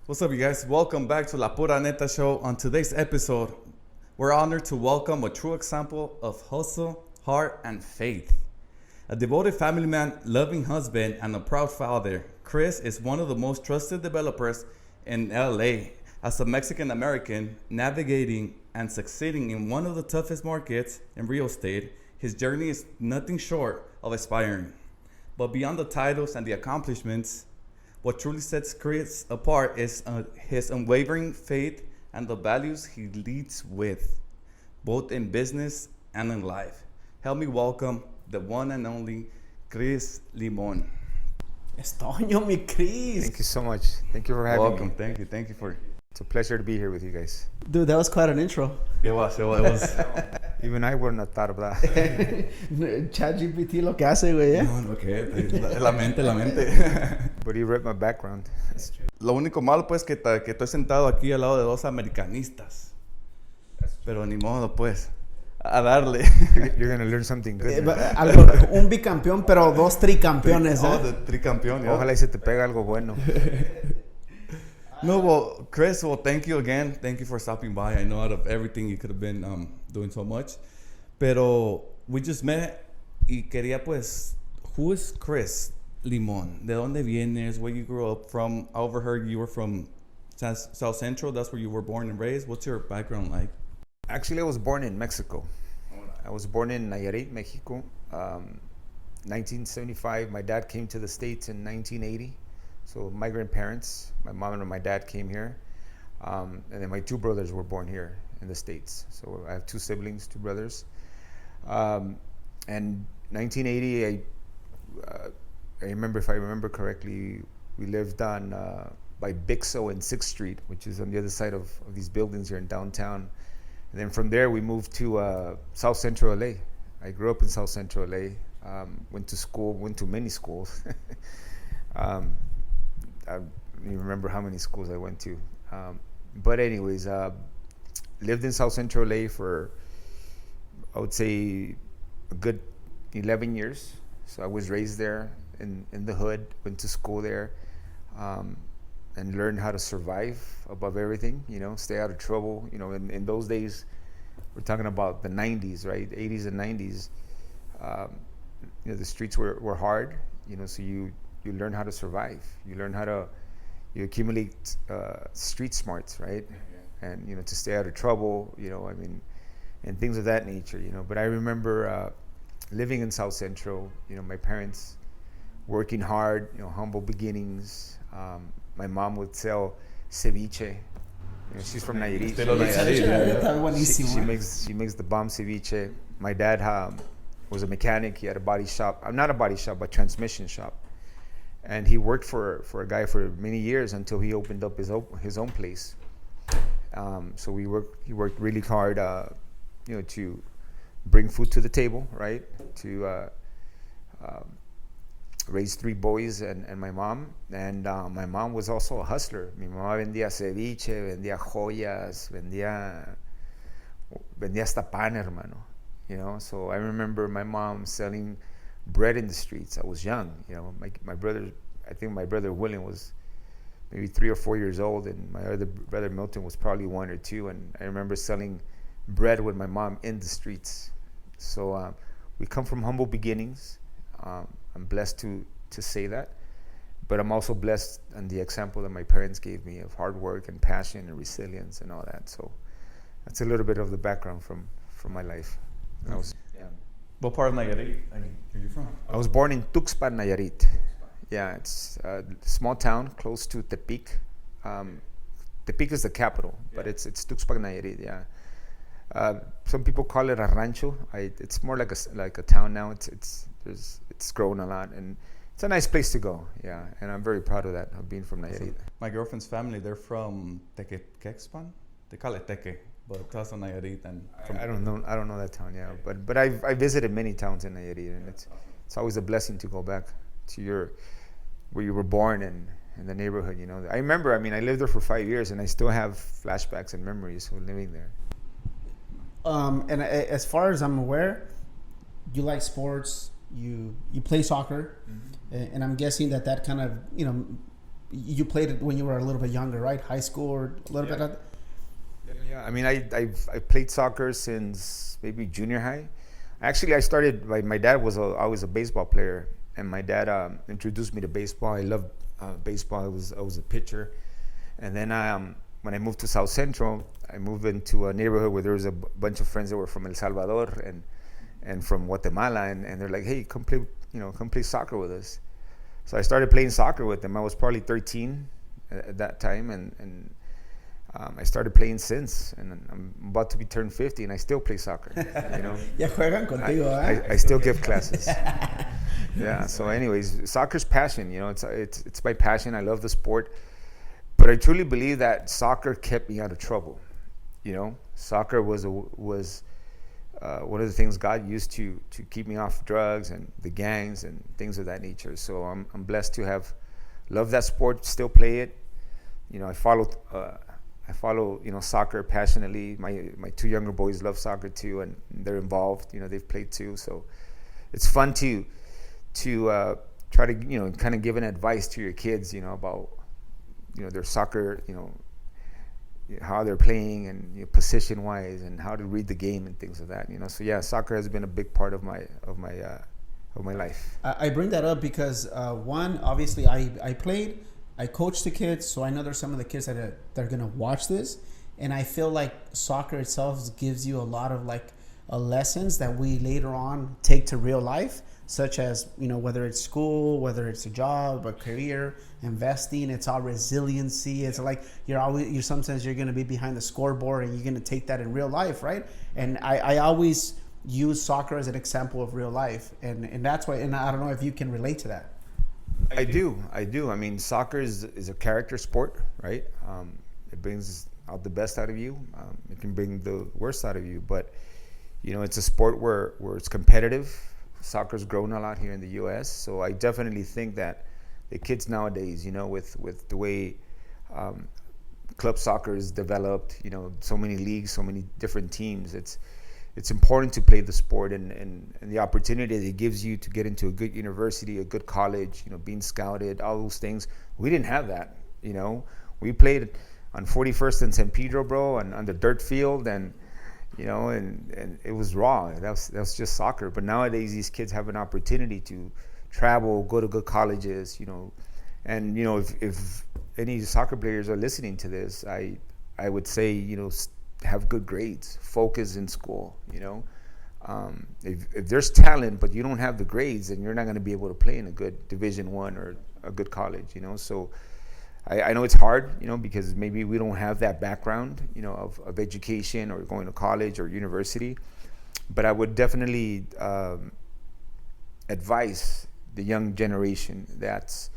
What's up, you guys? Welcome back to La Pura Neta Show. On today's episode, we're honored to welcome a true example of hustle, heart, and faith. A devoted family man, loving husband, and a proud father, Chris is one of the most trusted developers in LA. As a Mexican American, navigating and succeeding in one of the toughest markets in real estate, his journey is nothing short of inspiring. But beyond the titles and the accomplishments, what truly sets Chris apart is his unwavering faith and the values he leads with, both in business and in life. Help me welcome the one and only Chris Limon. Estoño, mi Chris. Thank you so much. Thank you for having Welcome. me. Thank you for. It's a pleasure to be here with you guys. Dude, that was quite an intro. It was. Even I wouldn't have thought of that. ChatGPT lo que hace, güey, ¿eh? No, okay. La mente. But you read my background. Lo único malo, pues, que estoy sentado aquí al lado de dos americanistas. Pero ni modo, pues. A darle. You're going to learn something good. Un bicampeón, pero dos tricampeones, Oh, ¿eh? the tricampeón, yeah. Ojalá y se te pega algo bueno. No, well, Chris, well, thank you again. Thank you for stopping by. I know out of everything you could have been doing so much. Pero we just met y quería, pues, who is Chris Limon? ¿De dónde vienes? Where you grew up from? I overheard you were from South Central. That's where you were born and raised. What's your background like? Actually, I was born in Mexico. I was born in Nayarit, Mexico. 1975, my dad came to the States in 1980. So migrant parents, my mom and my dad came here. And then my two brothers were born here in the States. So I have two siblings, two brothers. And 1980, I remember, if I remember correctly, we lived on by Bixo and 6th Street, which is on the other side of these buildings here in downtown. And then from there, we moved to South Central LA. I grew up in South Central LA. Went to school, went to many schools. I don't even remember how many schools I went to. But anyways, lived in South Central LA for, I would say, a good 11 years. So I was raised there in the hood, went to school there, and learned how to survive above everything, stay out of trouble. In those days, we're talking about the 90s, right? 80s and 90s. The streets were hard, so you learn how to survive. You accumulate street smarts, right? Yeah. And, to stay out of trouble, and things of that nature, But I remember living in South Central, my parents working hard, humble beginnings. My mom would sell ceviche. She's from Nayarit. She makes the bomb ceviche. My dad was a mechanic. He had a body shop. Not a body shop, but transmission shop. And he worked for a guy for many years until he opened up his own place. So he worked really hard, to bring food to the table, right? To raise three boys and my mom. And my mom was also a hustler. Mi mamá vendía ceviche, vendía joyas, vendía hasta pan, hermano. So I remember my mom selling bread in the streets. I was young, my brother, I think my brother William was maybe 3 or 4 years old, and my other brother Milton was probably 1 or 2. And I remember selling bread with my mom in the streets. So we come from humble beginnings. I'm blessed to say that, but I'm also blessed on the example that my parents gave me of hard work and passion and resilience and all that. So that's a little bit of the background from my life. What part of Nayarit are you from? I was born in Tuxpan, Nayarit. Yeah, it's a small town close to Tepic. Tepic is the capital, but it's Tuxpan, Nayarit. Yeah. Some people call it a rancho. It's more like a town now. It's grown a lot, and it's a nice place to go. Yeah, and I'm very proud of that, of being from Nayarit. My girlfriend's family, they're from Tequexpan. They call it Teque. But it's on Nayarit, and I don't know that town, yeah. But I visited many towns in Nayarit, and it's always a blessing to go back to where you were born and the neighborhood. I remember. I lived there for 5 years, and I still have flashbacks and memories of living there. And as far as I'm aware, you like sports. You play soccer, and I'm guessing that kind of you played it when you were a little bit younger, right? High school or a little bit. Yeah, I mean, I've played soccer since maybe junior high. Actually, I started. My dad was always a baseball player, and my dad introduced me to baseball. I loved baseball. I was a pitcher, and then when I moved to South Central, I moved into a neighborhood where there was a bunch of friends that were from El Salvador and from Guatemala, and they're like, hey, come play soccer with us. So I started playing soccer with them. I was probably 13 at that time, and I started playing since, and I'm about to be turned 50, and I still play soccer. Ya juegan contigo, I still give classes. Yeah. So, anyways, soccer's passion. It's my passion. I love the sport, but I truly believe that soccer kept me out of trouble. Soccer was one of the things God used to keep me off drugs and the gangs and things of that nature. So I'm blessed to have loved that sport, still play it. I follow soccer passionately. My two younger boys love soccer too, and they're involved. They've played too. So it's fun to try to kind of give an advice to your kids about their soccer, how they're playing and position wise and how to read the game and things of that. So yeah, soccer has been a big part of my life. I bring that up because one, obviously I played, I coached the kids, so I know there's some of the kids that are gonna watch this, and I feel like soccer itself gives you a lot of lessons that we later on take to real life, such as whether it's school, whether it's a job, a career, investing. It's all resiliency. It's like sometimes you're going to be behind the scoreboard, and you're going to take that in real life, right? And I always use soccer as an example of real life, and that's why. And I don't know if you can relate to that. I do. I mean, soccer is a character sport, right? It brings out the best out of you. It can bring the worst out of you, but it's a sport where it's competitive. Soccer's grown a lot here in the U.S., so I definitely think that the kids nowadays, with the way club soccer is developed, so many leagues, so many different teams, it's important to play the sport and the opportunity that it gives you to get into a good university, a good college, being scouted, all those things. We didn't have that, We played on 41st and San Pedro, bro, and on the dirt field, and it was raw. That was just soccer. But nowadays, these kids have an opportunity to travel, go to good colleges, and if any soccer players are listening to this, I would say have good grades, focus in school. If there's talent but you don't have the grades, then you're not going to be able to play in a good Division I or a good college. So I know it's hard, because maybe we don't have that background, of education or going to college or university. But I would definitely advise the young generation that's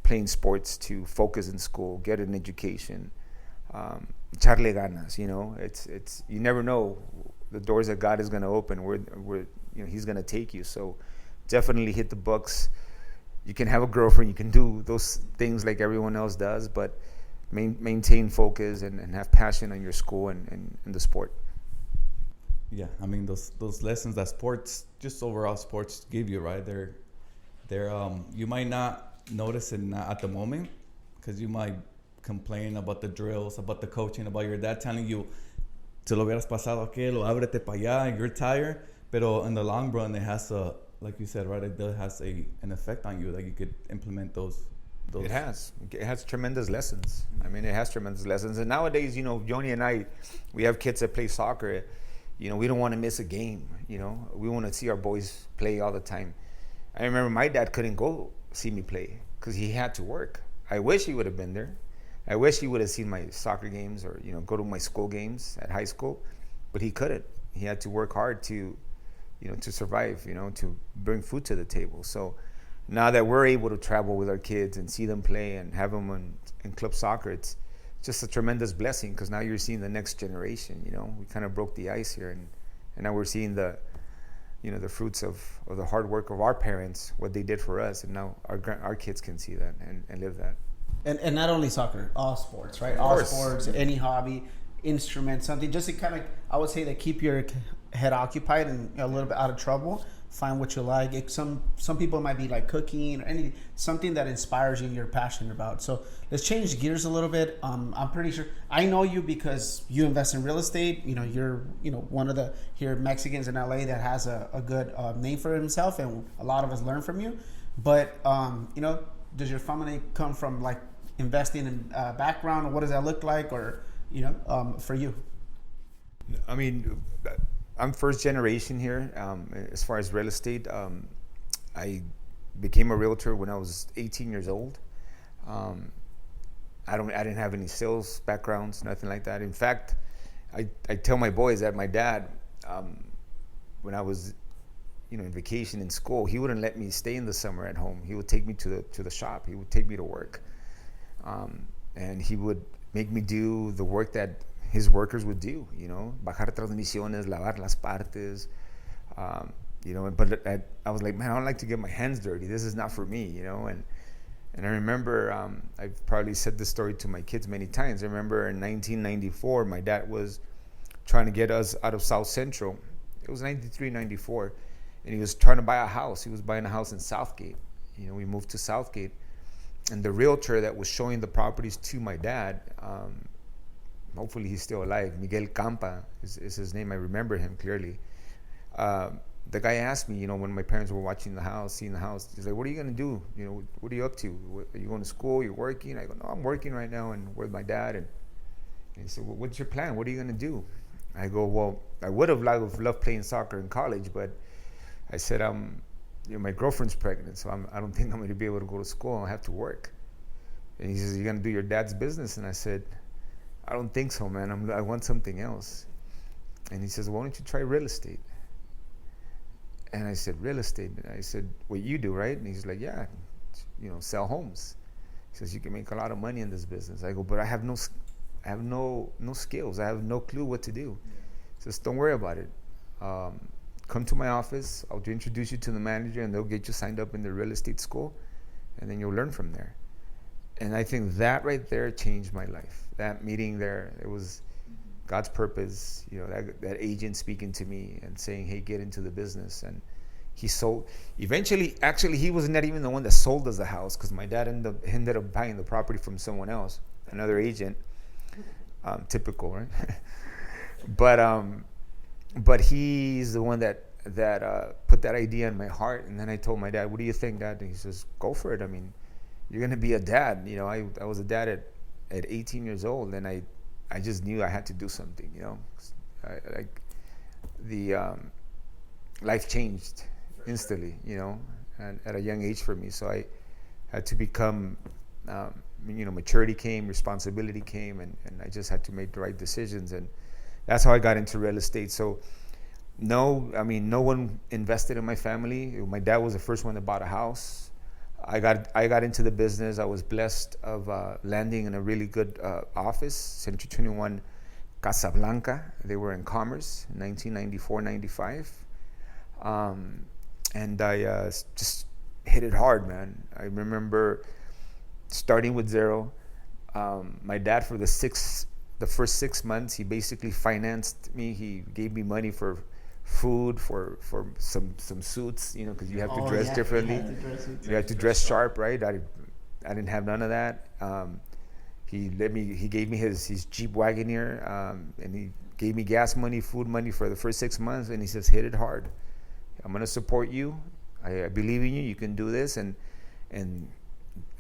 playing sports to focus in school, get an education, echarle ganas. It's you never know the doors that God is going to open, where He's going to take you. So definitely hit the books. You can have a girlfriend, you can do those things like everyone else does, but maintain focus and have passion on your school and the sport. Yeah, I mean those lessons that sports, just overall sports, give you, right? They're you might not notice it at the moment, because you might complain about the drills, about the coaching, about your dad telling you, "Te lo hubieras pasado aquel, o ábrete para allá," and you're tired. Pero in the long run, it has a, like you said, right? It has an effect on you that you could implement those. It has tremendous lessons. I mean, it has tremendous lessons. And nowadays, Joni and I, we have kids that play soccer. We don't want to miss a game. We want to see our boys play all the time. I remember my dad couldn't go see me play because he had to work. I wish he would have been there. I wish he would have seen my soccer games or go to my school games at high school, but he couldn't. He had to work hard to survive, to bring food to the table. So now that we're able to travel with our kids and see them play and have them in club soccer, it's just a tremendous blessing, because now you're seeing the next generation. We kind of broke the ice here, and now we're seeing the fruits of the hard work of our parents, what they did for us, and now our kids can see that and live that. And not only soccer, all sports, right? All sports, any hobby, instrument, something just to kind of, I would say, that keep your head occupied and a little bit out of trouble. find what you like. Some people might be like cooking or something that inspires you and you're passionate about. So let's change gears a little bit. I'm pretty sure I know you because you invest in real estate. You're one of the here Mexicans in LA that has a good name for himself, and a lot of us learn from you. But does your family come from like investing in background, or what does that look like, or for you? I mean, I'm first generation here as far as real estate. I became a realtor when I was 18 years old. I didn't have any sales backgrounds, nothing like that. In fact, I tell my boys that my dad, when I was in vacation in school, he wouldn't let me stay in the summer at home. He would take me to the shop. He would take me to work, and he would make me do the work that his workers would do, bajar transmisiones, lavar las partes, but I was like, man, I don't like to get my hands dirty. This is not for me, and I remember, I've probably said this story to my kids many times. I remember in 1994, my dad was trying to get us out of South Central. It was 93, 94, and he was trying to buy a house. He was buying a house in Southgate. We moved to Southgate, and the realtor that was showing the properties to my dad, hopefully he's still alive, Miguel Campa is his name. I remember him clearly. The guy asked me, when my parents were watching the house, seeing the house, he's like, what are you going to do? What are you up to? Are you going to school? You're working? I go, no, I'm working right now and with my dad. And he said, well, what's your plan? What are you going to do? I go, well, I would have loved playing soccer in college, but I said, my girlfriend's pregnant, so I don't think I'm going to be able to go to school. I'll have to work. And he says, you're going to do your dad's business? And I said, I don't think so, man. I want something else. And he says, why don't you try real estate? And I said, real estate? And I said, what you do, right? And he's like, yeah, sell homes. He says, you can make a lot of money in this business. I go, but I have no skills. I have no clue what to do. He says, don't worry about it. Come to my office. I'll introduce you to the manager, and they'll get you signed up in the real estate school, and then you'll learn from there. And I think that right there changed my life. That meeting there, it was God's purpose, that agent speaking to me and saying, hey, get into the business. And he sold. Eventually, actually, he was not even the one that sold us the house, because my dad ended up buying the property from someone else, another agent. Typical, right? But he's the one that put that idea in my heart. And then I told my dad, what do you think, Dad? And he says, go for it. I mean, you're going to be a dad. I was a dad at 18 years old, and I just knew I had to do something, life changed instantly, and at a young age for me. So I had to become, maturity came, responsibility came, and I just had to make the right decisions. And that's how I got into real estate. So no one invested in my family. My dad was the first one that bought a house. I got into the business. I was blessed of landing in a really good office, Century 21 Casablanca. They were in Commerce in 1994-95. And I just hit it hard, man. I remember starting with zero. My dad, for the first 6 months, he basically financed me. He gave me money for food, for some suits, because you have to dress differently. You have to dress sharp, right? I didn't have none of that. He gave me his Jeep Wagoneer, and he gave me gas money, food money for the first 6 months, and he says, hit it hard. I'm gonna support you. I believe in you. You can do this, and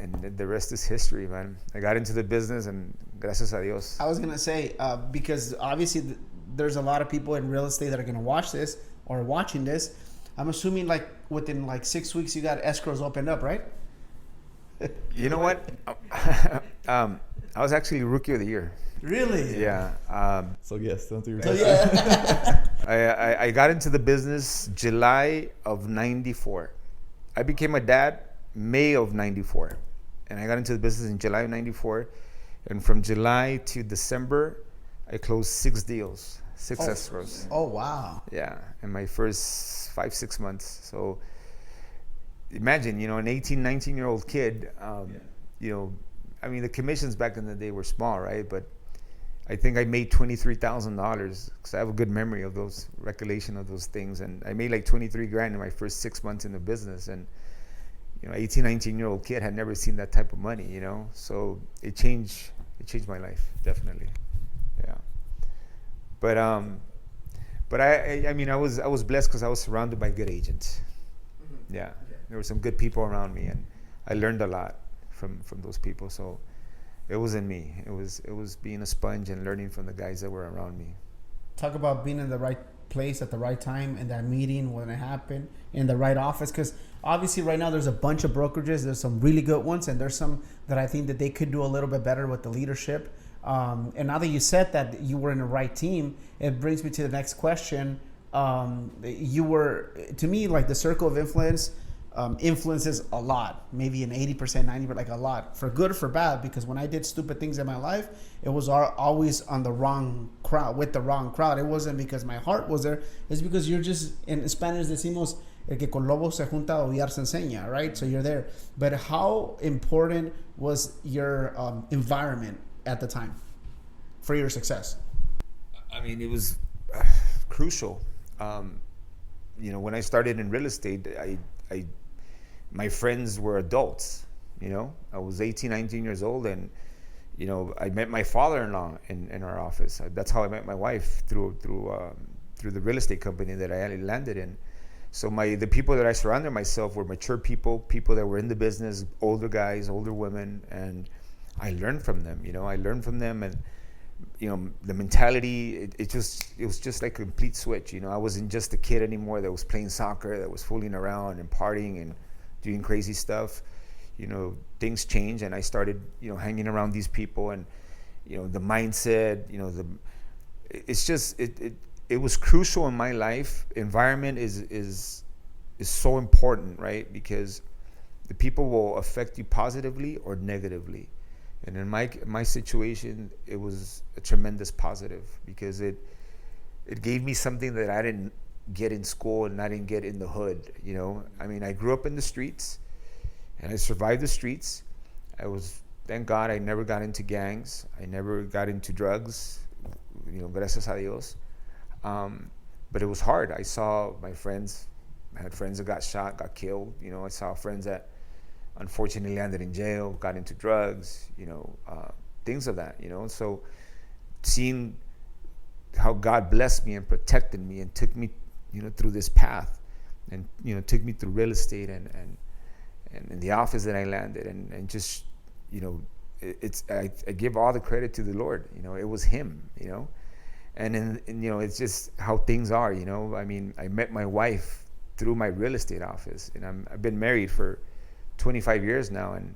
the rest is history, man. I got into the business, and gracias a Dios. I was gonna say, because obviously there's a lot of people in real estate that are gonna watch this or watching this. I'm assuming like within like 6 weeks you got escrows opened up, right? You know what? I was actually Rookie of the Year. Really? Yeah. So yes, don't do your I got into the business July of 94. I became a dad May of 94. And I got into the business in July of 94. And from July to December, I closed 6 deals, 6 escrows. Oh, wow. Yeah, in my first 5-6 months. So imagine, an 18, 19-year-old kid, the commissions back in the day were small, right? But I think I made $23,000 because I have a good memory of those, recollection of those things. And I made like 23 grand in my first 6 months in the business. And, 18, 19-year-old kid had never seen that type of money, So it changed my life, definitely. Yeah. But I was blessed because I was surrounded by good agents. Mm-hmm. Yeah. Okay. There were some good people around me, and I learned a lot from those people. So it was in me. It was being a sponge and learning from the guys that were around me. Talk about being in the right place at the right time, and that meeting when it happened, in the right office, because obviously right now there's a bunch of brokerages. There's some really good ones, and there's some that I think that they could do a little bit better with the leadership. And now that you said that you were in the right team, it brings me to the next question. You were, to me, like the circle of influence influences a lot, maybe an 80%, 90%, like a lot, for good or for bad, because when I did stupid things in my life, it was always on the wrong crowd, with the wrong crowd. It wasn't because my heart was there. It's because you're just, in Spanish decimos, el que con lobo se junta a odiar se enseña, right? So you're there. But how important was your environment at the time for your success? I mean, it was crucial. When I started in real estate, my friends were adults. I was 18, 19 years old, and I met my father-in-law in our office. That's how I met my wife, through the real estate company that I landed in. So the people that I surrounded myself were mature people that were in the business, older guys, older women, and I learned from them. And the mentality, it was just like a complete switch. I wasn't just a kid anymore that was playing soccer, that was fooling around and partying and doing crazy stuff. Things changed, and I started hanging around these people, and the mindset, it was crucial in my life. Environment is so important, right? Because the people will affect you positively or negatively. And in my situation, it was a tremendous positive, because it gave me something that I didn't get in school and I didn't get in the hood. I grew up in the streets, and I survived the streets. Thank God, I never got into gangs. I never got into drugs, gracias a Dios. But it was hard. I saw my friends. I had friends that got shot, got killed. I saw friends that unfortunately landed in jail, got into drugs, things of that, So seeing how God blessed me and protected me and took me, through this path, and, took me through real estate and in the office that I landed, and just, I give all the credit to the Lord. It was Him, and it's just how things are. I met my wife through my real estate office, and I've been married for 25 years now, and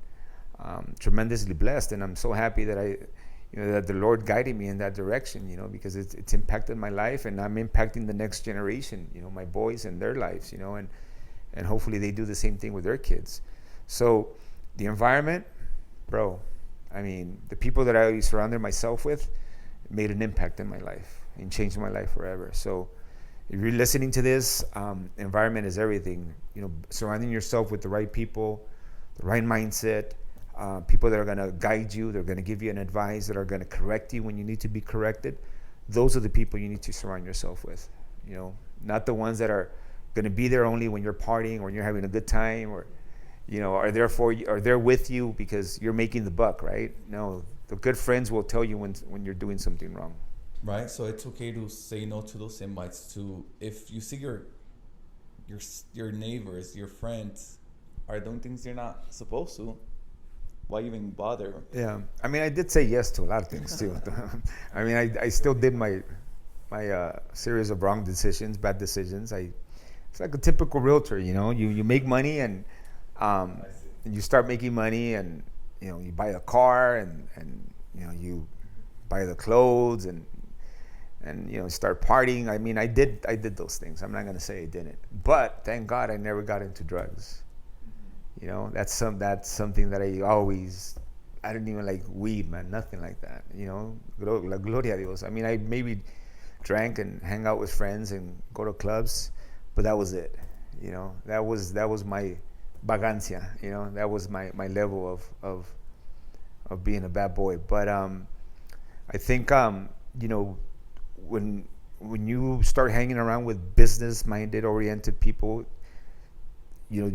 tremendously blessed, and I'm so happy that that the Lord guided me in that direction, because it's impacted my life, and I'm impacting the next generation, my boys and their lives, and hopefully they do the same thing with their kids. So the environment, bro, the people that I surrounded myself with made an impact in my life and changed my life forever. So if you're listening to this, environment is everything. Surrounding yourself with the right people, the right mindset, people that are going to guide you, they're going to give you an advice, that are going to correct you when you need to be corrected. Those are the people you need to surround yourself with. Not the ones that are going to be there only when you're partying or when you're having a good time, or are there for you, are there with you because you're making the buck, right? No, the good friends will tell you when you're doing something wrong. Right, so it's okay to say no to those invites. If you see your neighbors, your friends are doing things they're not supposed to, why even bother? Yeah, I did say yes to a lot of things too. I still did my series of wrong decisions, bad decisions. It's like a typical realtor, you make money, and you start making money, and you buy a car, and you buy the clothes, and start partying. I did those things. I'm not going to say I didn't, but thank God I never got into drugs. That's something that I didn't even like weed, man, nothing like that. La gloria a Dios. I maybe drank and hang out with friends and go to clubs, but that was it. That was my vagancia. That was my level of being a bad boy. But I I think when you start hanging around with business-minded, oriented people, you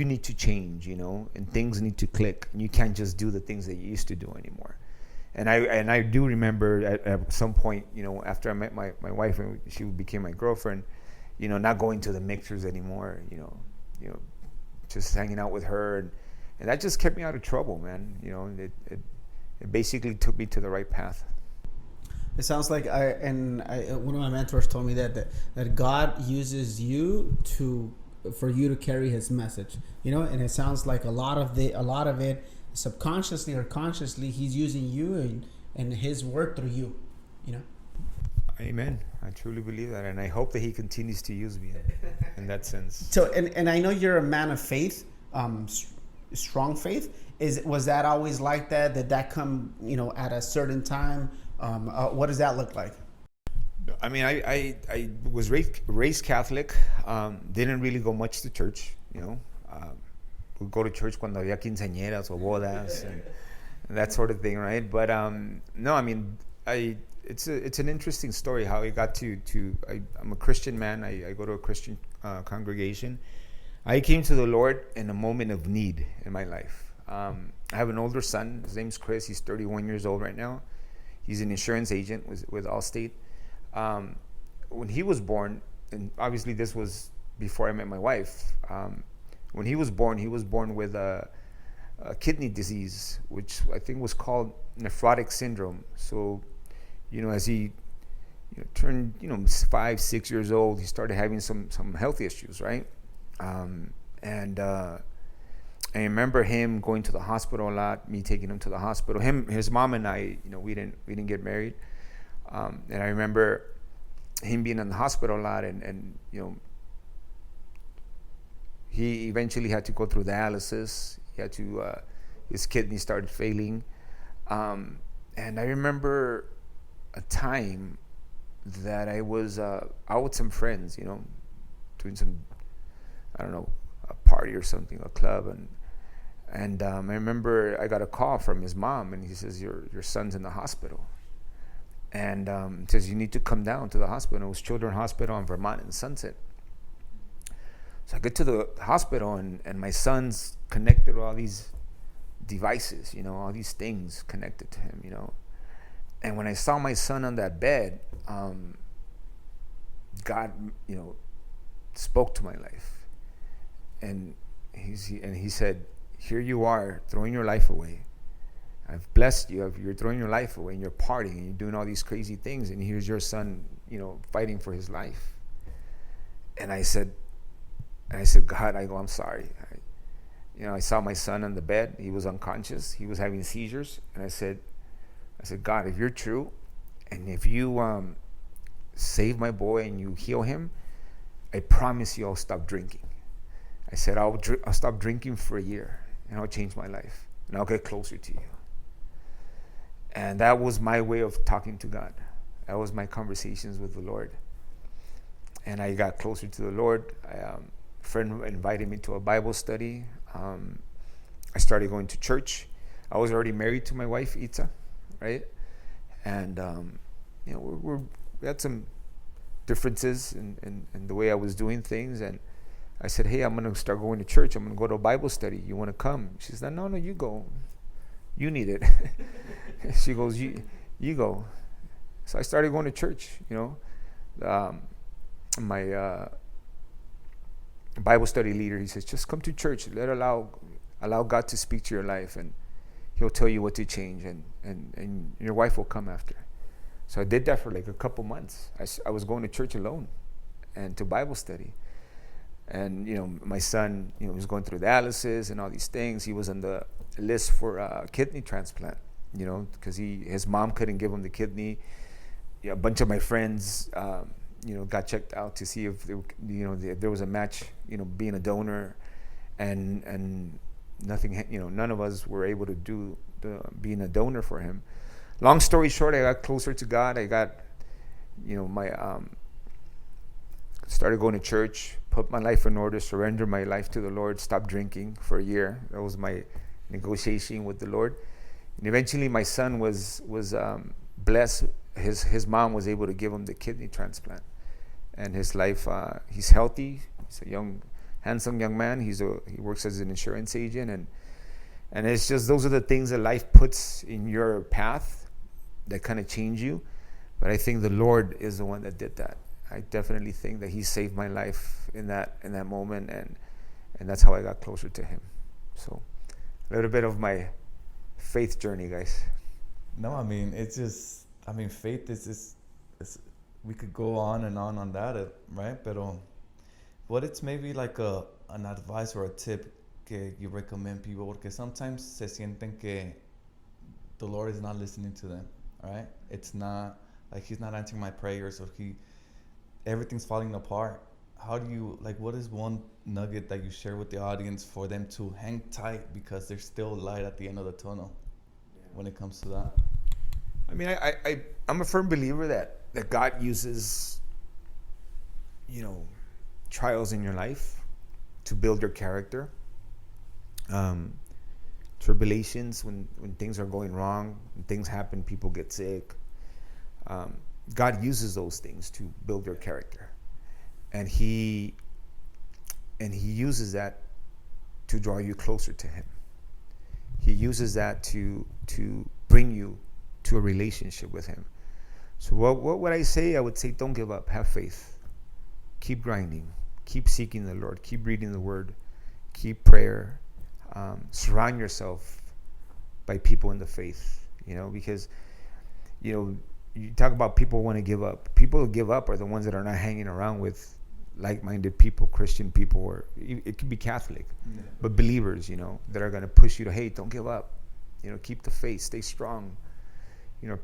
need to change, and things need to click, and you can't just do the things that you used to do anymore. And I do remember at some point, after I met my wife and she became my girlfriend, not going to the mixers anymore, just hanging out with her, and that just kept me out of trouble, man. It basically took me to the right path. It sounds like one of my mentors told me that God uses you for you to carry His message, and it sounds like a lot of it, subconsciously or consciously, He's using you and His word through you, Amen. I truly believe that, and I hope that He continues to use me in that sense. So, and I know you're a man of faith, strong faith. Was that always like that? Did that come, at a certain time? What does that look like? I mean, I was raised Catholic. Didn't really go much to church. We'd go to church cuando había quinceañeras o bodas and that sort of thing, right? But no, I mean, it's an interesting story how I got to I'm a Christian man. I go to a Christian congregation. I came to the Lord in a moment of need in my life. I have an older son. His name's Chris. He's 31 years old right now. He's an insurance agent with Allstate. When he was born, and obviously this was before I met my wife, when he was born with a kidney disease, which I think was called nephrotic syndrome. So, as he turned 5-6 years old, he started having some health issues, right? And I remember him going to the hospital a lot, me taking him to the hospital. His mom and I, we didn't get married. And I remember him being in the hospital a lot, and he eventually had to go through dialysis. He had to, his kidney started failing. And I remember a time that I was out with some friends, doing some, I don't know, a party or something, a club, and I remember I got a call from his mom, and he says, your son's in the hospital. And says, you need to come down to the hospital. It was Children's Hospital in Vermont in Sunset. So I get to the hospital, and my son's connected to all these devices, all these things connected to him, And when I saw my son on that bed, God, spoke to my life. And he said, here you are throwing your life away. I've blessed you. You're throwing your life away, and you're partying, and you're doing all these crazy things, and here's your son, fighting for his life. And I said, God, I'm sorry. I saw my son on the bed. He was unconscious. He was having seizures. And I said, God, if you're true, and if you save my boy and you heal him, I promise you I'll stop drinking. I said, I'll stop drinking for a year, and I'll change my life, and I'll get closer to you. And that was my way of talking to God. That was my conversations with the Lord. And I got closer to the Lord. A friend invited me to a Bible study. I started going to church. I was already married to my wife, Itza, right? And we had some differences in the way I was doing things. And I said, hey, I'm going to start going to church. I'm going to go to a Bible study. You want to come? She said, no, you go. You need it. She goes, you go. So I started going to church, my Bible study leader, he says, just come to church. Allow God to speak to your life, and He'll tell you what to change, and your wife will come after. So I did that for like a couple months. I was going to church alone and to Bible study. And, my son, was going through dialysis and all these things. He was on the list for a kidney transplant, because his mom couldn't give him the kidney. A bunch of my friends, got checked out to see if, there was a match, being a donor, and nothing, none of us were able to do being a donor for him. Long story short, I got closer to God. I got, started going to church, put my life in order, surrender my life to the Lord, stopped drinking for a year. That was my negotiation with the Lord. And eventually my son was blessed. His mom was able to give him the kidney transplant, and his life, he's healthy. He's a handsome young man. He works as an insurance agent, and it's just, those are the things that life puts in your path that kind of change you. But I think the Lord is the one that did that. I definitely think that He saved my life in that moment, and that's how I got closer to Him. So, a little bit of my faith journey, guys. No, I mean, it's just, I mean, faith is just, we could go on and that, right? But what it's maybe like an advice or a tip que you recommend people, porque sometimes se sienten que the Lord is not listening to them, right? It's not like He's not answering my prayers, or everything's falling apart. How do you, like, what is one nugget that you share with the audience for them to hang tight, because there's still light at the end of the tunnel when it comes to that? I mean, I'm a firm believer that God uses, trials in your life to build your character. Tribulations, when things are going wrong, when things happen, people get sick. God uses those things to build your character, and He uses that to draw you closer to Him. He uses that to bring you to a relationship with Him. So what would I say? I would say, don't give up. Have faith. Keep grinding. Keep seeking the Lord. Keep reading the Word. Keep prayer. Surround yourself by people in the faith. Because you talk about people want to give up. People who give up are the ones that are not hanging around with like-minded people, Christian people, or it could be Catholic, but believers, that are going to push you to, hey, don't give up. Keep the faith. Stay strong.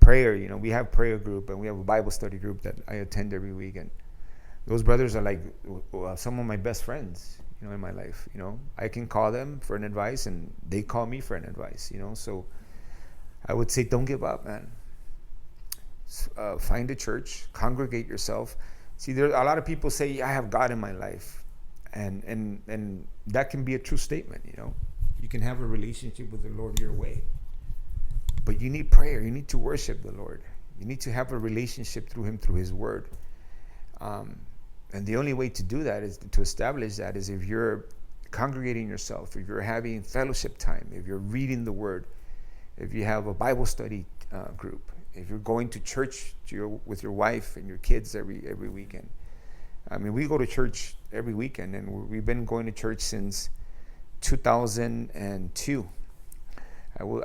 Prayer. We have prayer group, and we have a Bible study group that I attend every week, and those brothers are like some of my best friends, in my life. I can call them for an advice, and they call me for an advice. So I would say, don't give up, man. Find a church, congregate yourself. See, there a lot of people say, I have God in my life, and that can be a true statement. You can have a relationship with the Lord your way, but you need prayer. You need to worship the Lord. You need to have a relationship through Him, through His Word. And the only way to do that is to establish that is if you're congregating yourself, if you're having fellowship time, if you're reading the Word, if you have a Bible study group, if you're going to church with your wife and your kids every weekend. I mean, we go to church every weekend, and we've been going to church since 2002.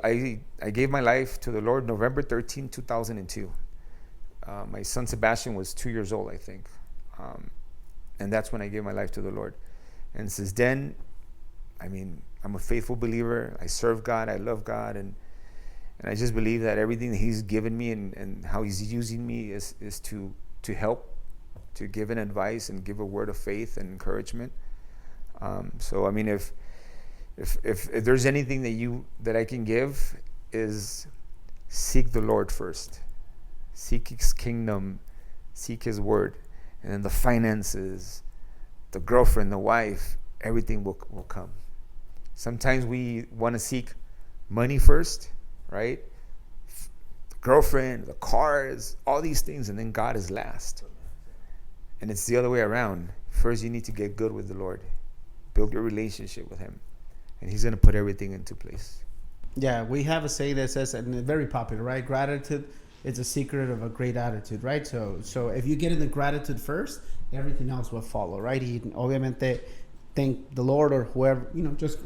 I gave my life to the Lord November 13, 2002. My son Sebastian was 2 years old, I think. And that's when I gave my life to the Lord. And since then, I mean, I'm a faithful believer. I serve God. I love God. And I just believe that everything that He's given me and how He's using me is to help, to give an advice and give a word of faith and encouragement. So, I mean, if there's anything that I can give, is seek the Lord first. Seek His kingdom. Seek His word. And then the finances, the girlfriend, the wife, everything will come. Sometimes we want to seek money first, right? The girlfriend, the cars, all these things, and then God is last. And it's the other way around. First, you need to get good with the Lord. Build your relationship with Him. And He's going to put everything into place. Yeah, we have a saying that says, and it's very popular, right? Gratitude is a secret of a great attitude, right? So if you get in the gratitude first, everything else will follow, right? Y obviamente thank the Lord or whoever, just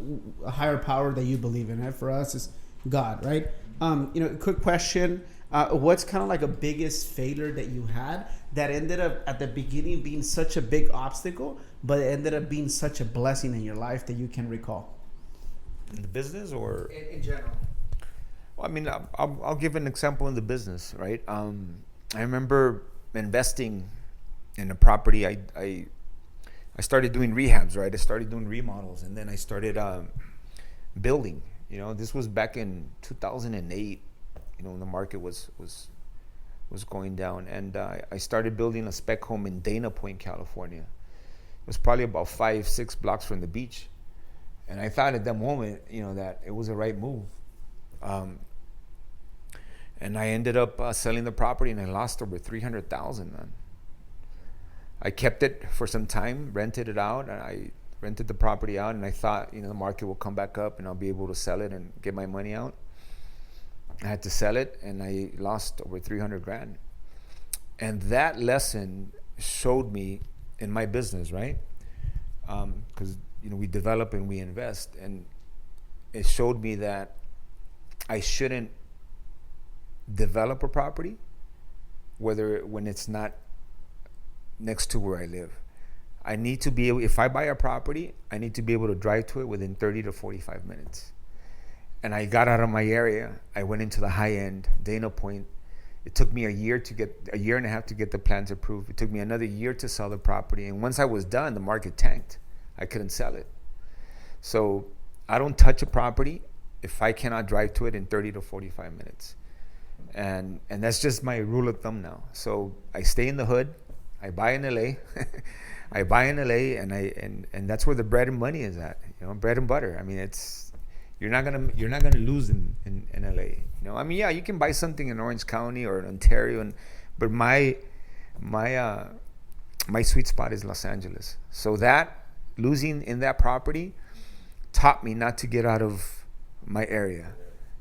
a higher power that you believe in. Right? For us, is God, right? Quick question. What's kind of like a biggest failure that you had that ended up at the beginning being such a big obstacle, but it ended up being such a blessing in your life that you can recall? In the business or? In general. Well, I mean, I'll give an example in the business, right? I remember investing in a property. I started doing rehabs, right? I started doing remodels, and then I started building. This was back in 2008. When the market was going down, and I started building a spec home in Dana Point, California. It was probably about 5-6 blocks from the beach, and I thought at that moment, that it was the right move. And I ended up selling the property, and I lost over $300,000, man. I kept it for some time, rented it out, and I rented the property out, and I thought, the market will come back up and I'll be able to sell it and get my money out. I had to sell it, and I lost over 300 grand. And that lesson showed me in my business, right? Because, we develop and we invest, and it showed me that I shouldn't develop a property when it's not next to where I live. I need to be able, if I buy a property, I need to be able to drive to it within 30 to 45 minutes. And I got out of my area. I went into the high end, Dana Point. It took me a year and a half to get the plans approved. It took me another year to sell the property. And once I was done, the market tanked. I couldn't sell it. So I don't touch a property if I cannot drive to it in 30 to 45 minutes. And that's just my rule of thumb now. So I stay in the hood. I buy in LA. I buy in LA, and that's where the bread and money is at. Bread and butter. I mean, you're not gonna lose in LA. Yeah, you can buy something in Orange County or in Ontario, but my sweet spot is Los Angeles. So that losing in that property taught me not to get out of my area.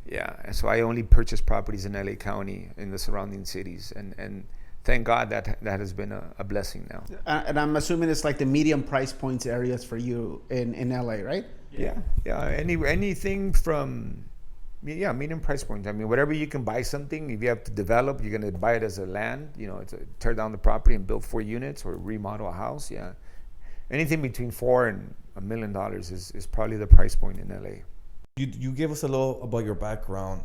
Yeah, and so I only purchase properties in LA County, in the surrounding cities, and thank God that has been a blessing now. And I'm assuming it's like the medium price points areas for you in LA, right? Yeah. Anything from medium price points. I mean, whatever you can buy something. If you have to develop, you're gonna buy it as a land. Tear down the property and build 4 units or remodel a house. Yeah, anything between $4 and $1 million is probably the price point in LA. You gave us a little about your background.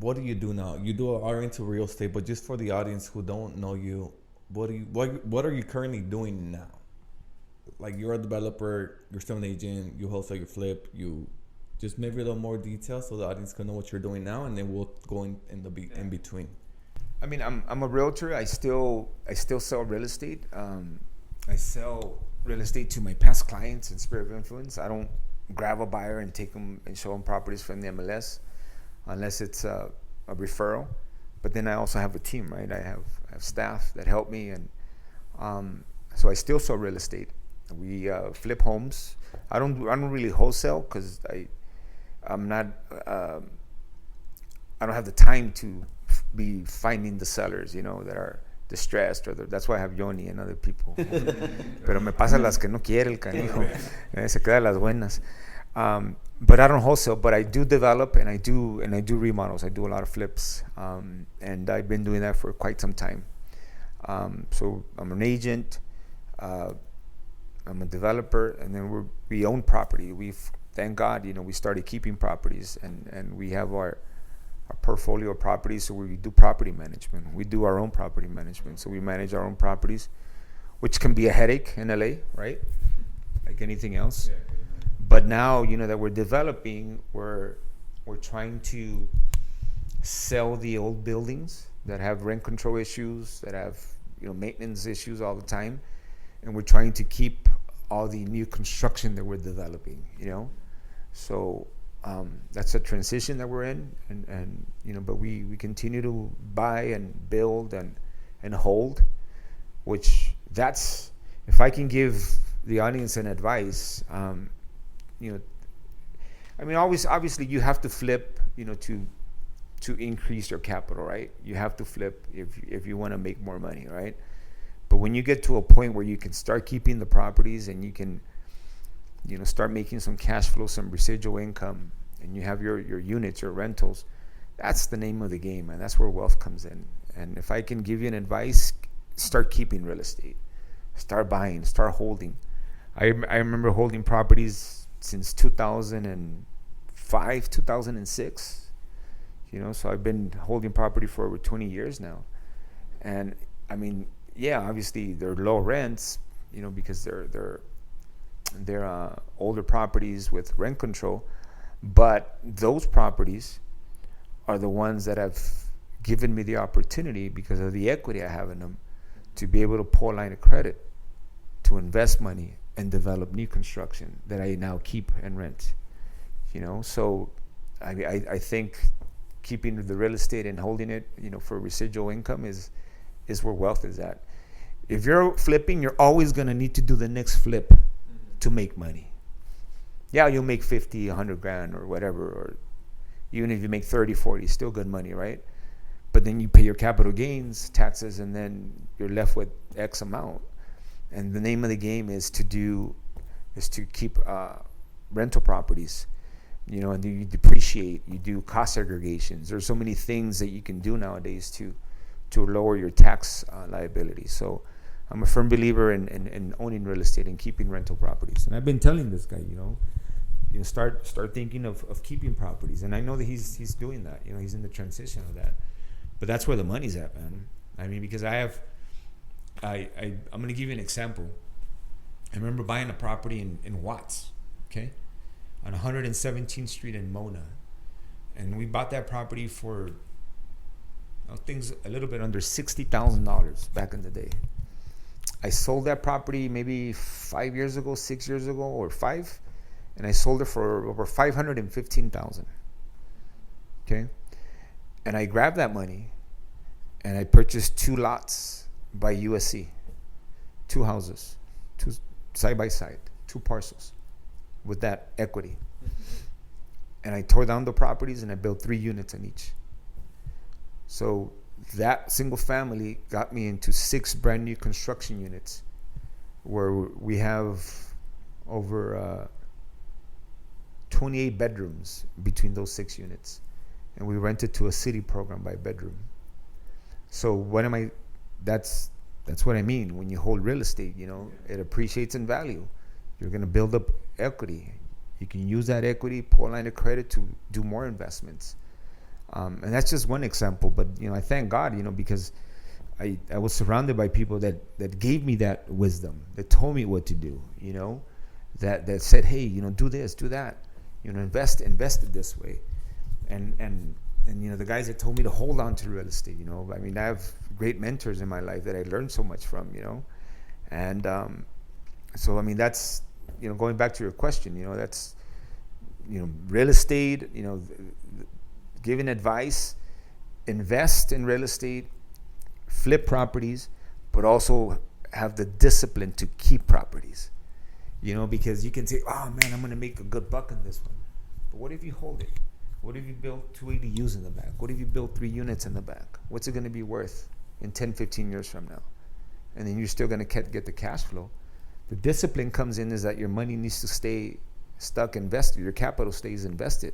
What do you do now? You are into real estate, but just for the audience who don't know you, what are you currently doing now? Like, you're a developer, you're still an agent, you wholesale, you flip, you just maybe a little more detail so the audience can know what you're doing now, and then we'll go in between. I mean, I'm a realtor. I still sell real estate. I sell real estate to my past clients in Spirit of Influence. I don't grab a buyer and take them and show them properties from the MLS unless it's a referral. But then I also have a team, right? I have staff that help me, and so I still sell real estate. We flip homes. I don't really wholesale because I'm not. I don't have the time to be finding the sellers, that are distressed, that's why I have Yoni and other people. Pero me pasa las que no quiere el canijo. Se queda las buenas. But I don't wholesale, but I do develop and I do remodels. I do a lot of flips, and I've been doing that for quite some time. So I'm an agent. I'm a developer, and then we own property. Thank God, we started keeping properties, and we have our portfolio of properties. So we do property management. We do our own property management. So we manage our own properties, which can be a headache in LA, right? Like anything else. Yeah. But now, that we're developing, we're trying to sell the old buildings that have rent control issues, that have maintenance issues all the time, and we're trying to keep all the new construction that we're developing. So that's a transition that we're in, and but we continue to buy and build and hold, which that's, if I can give the audience an advice. I mean, obviously you have to flip, to increase your capital, right? You have to flip if you want to make more money, right? But when you get to a point where you can start keeping the properties and you can, start making some cash flow, some residual income, and you have your units, your rentals, that's the name of the game, and that's where wealth comes in. And if I can give you an advice, start keeping real estate. Start buying, start holding. I remember holding properties since 2005, 2006. So I've been holding property for over 20 years now. And I mean, yeah, obviously they're low rents, because they're older properties with rent control. But those properties are the ones that have given me the opportunity, because of the equity I have in them, to be able to pull a line of credit to invest money and develop new construction that I now keep and rent. So I think keeping the real estate and holding it, for residual income is where wealth is at. If you're flipping, you're always going to need to do the next flip to make money. Yeah, you'll make 50, 100 grand or whatever, or even if you make 30, 40, still good money, right? But then you pay your capital gains taxes, and then you're left with X amount. And the name of the game is to keep rental properties, and you depreciate, you do cost segregations. There's so many things that you can do nowadays to lower your tax liability. So I'm a firm believer in owning real estate and keeping rental properties. And I've been telling this guy, start thinking of keeping properties. And I know that he's doing that. He's in the transition of that. But that's where the money's at, man. I mean, because I'm going to give you an example. I remember buying a property in Watts, okay, on 117th Street in Mona. And we bought that property for things a little bit under $60,000 back in the day. I sold that property maybe 5 years ago, 6 years ago, or 5, and I sold it for over $515,000. Okay, and I grabbed that money, and I purchased 2 lots by USC, 2 houses, 2 side by side, 2 parcels, with that equity. And I tore down the properties and I built 3 units in each. So that single family got me into 6 brand new construction units, where we have over 28 bedrooms between those 6 units. And we rented to a city program by bedroom. So that's what I mean. When you hold real estate, it appreciates in value. You're going to build up equity. You can use that equity, pull a line of credit to do more investments. And that's just one example. But, I thank God, because I was surrounded by people that gave me that wisdom, that told me what to do, that said, hey, do this, do that, invest it this way. And the guys that told me to hold on to real estate, I have great mentors in my life that I learned so much from, and so that's, going back to your question, that's, real estate, giving advice, invest in real estate, flip properties, but also have the discipline to keep properties, because you can say, oh man, I'm going to make a good buck on this one. But what if you hold it? What if you build 2 ADUs in the back? What if you build 3 units in the back? What's it going to be worth in 10, 15 years from now? And then you're still going to get the cash flow. The discipline comes in is that your money needs to stay stuck invested. Your capital stays invested.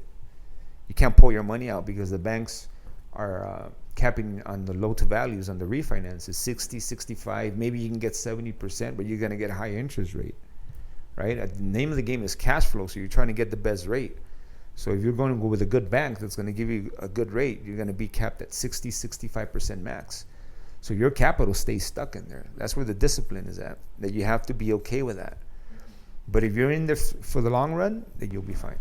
You can't pull your money out because the banks are capping on the loan to values on the refinances, 60, 65. Maybe you can get 70%, but you're going to get a higher interest rate, right? The name of the game is cash flow, so you're trying to get the best rate. So if you're going to go with a good bank that's going to give you a good rate, you're going to be capped at 60, 65% max. So your capital stays stuck in there. That's where the discipline is at, that you have to be okay with that. But if you're in there for the long run, then you'll be fine.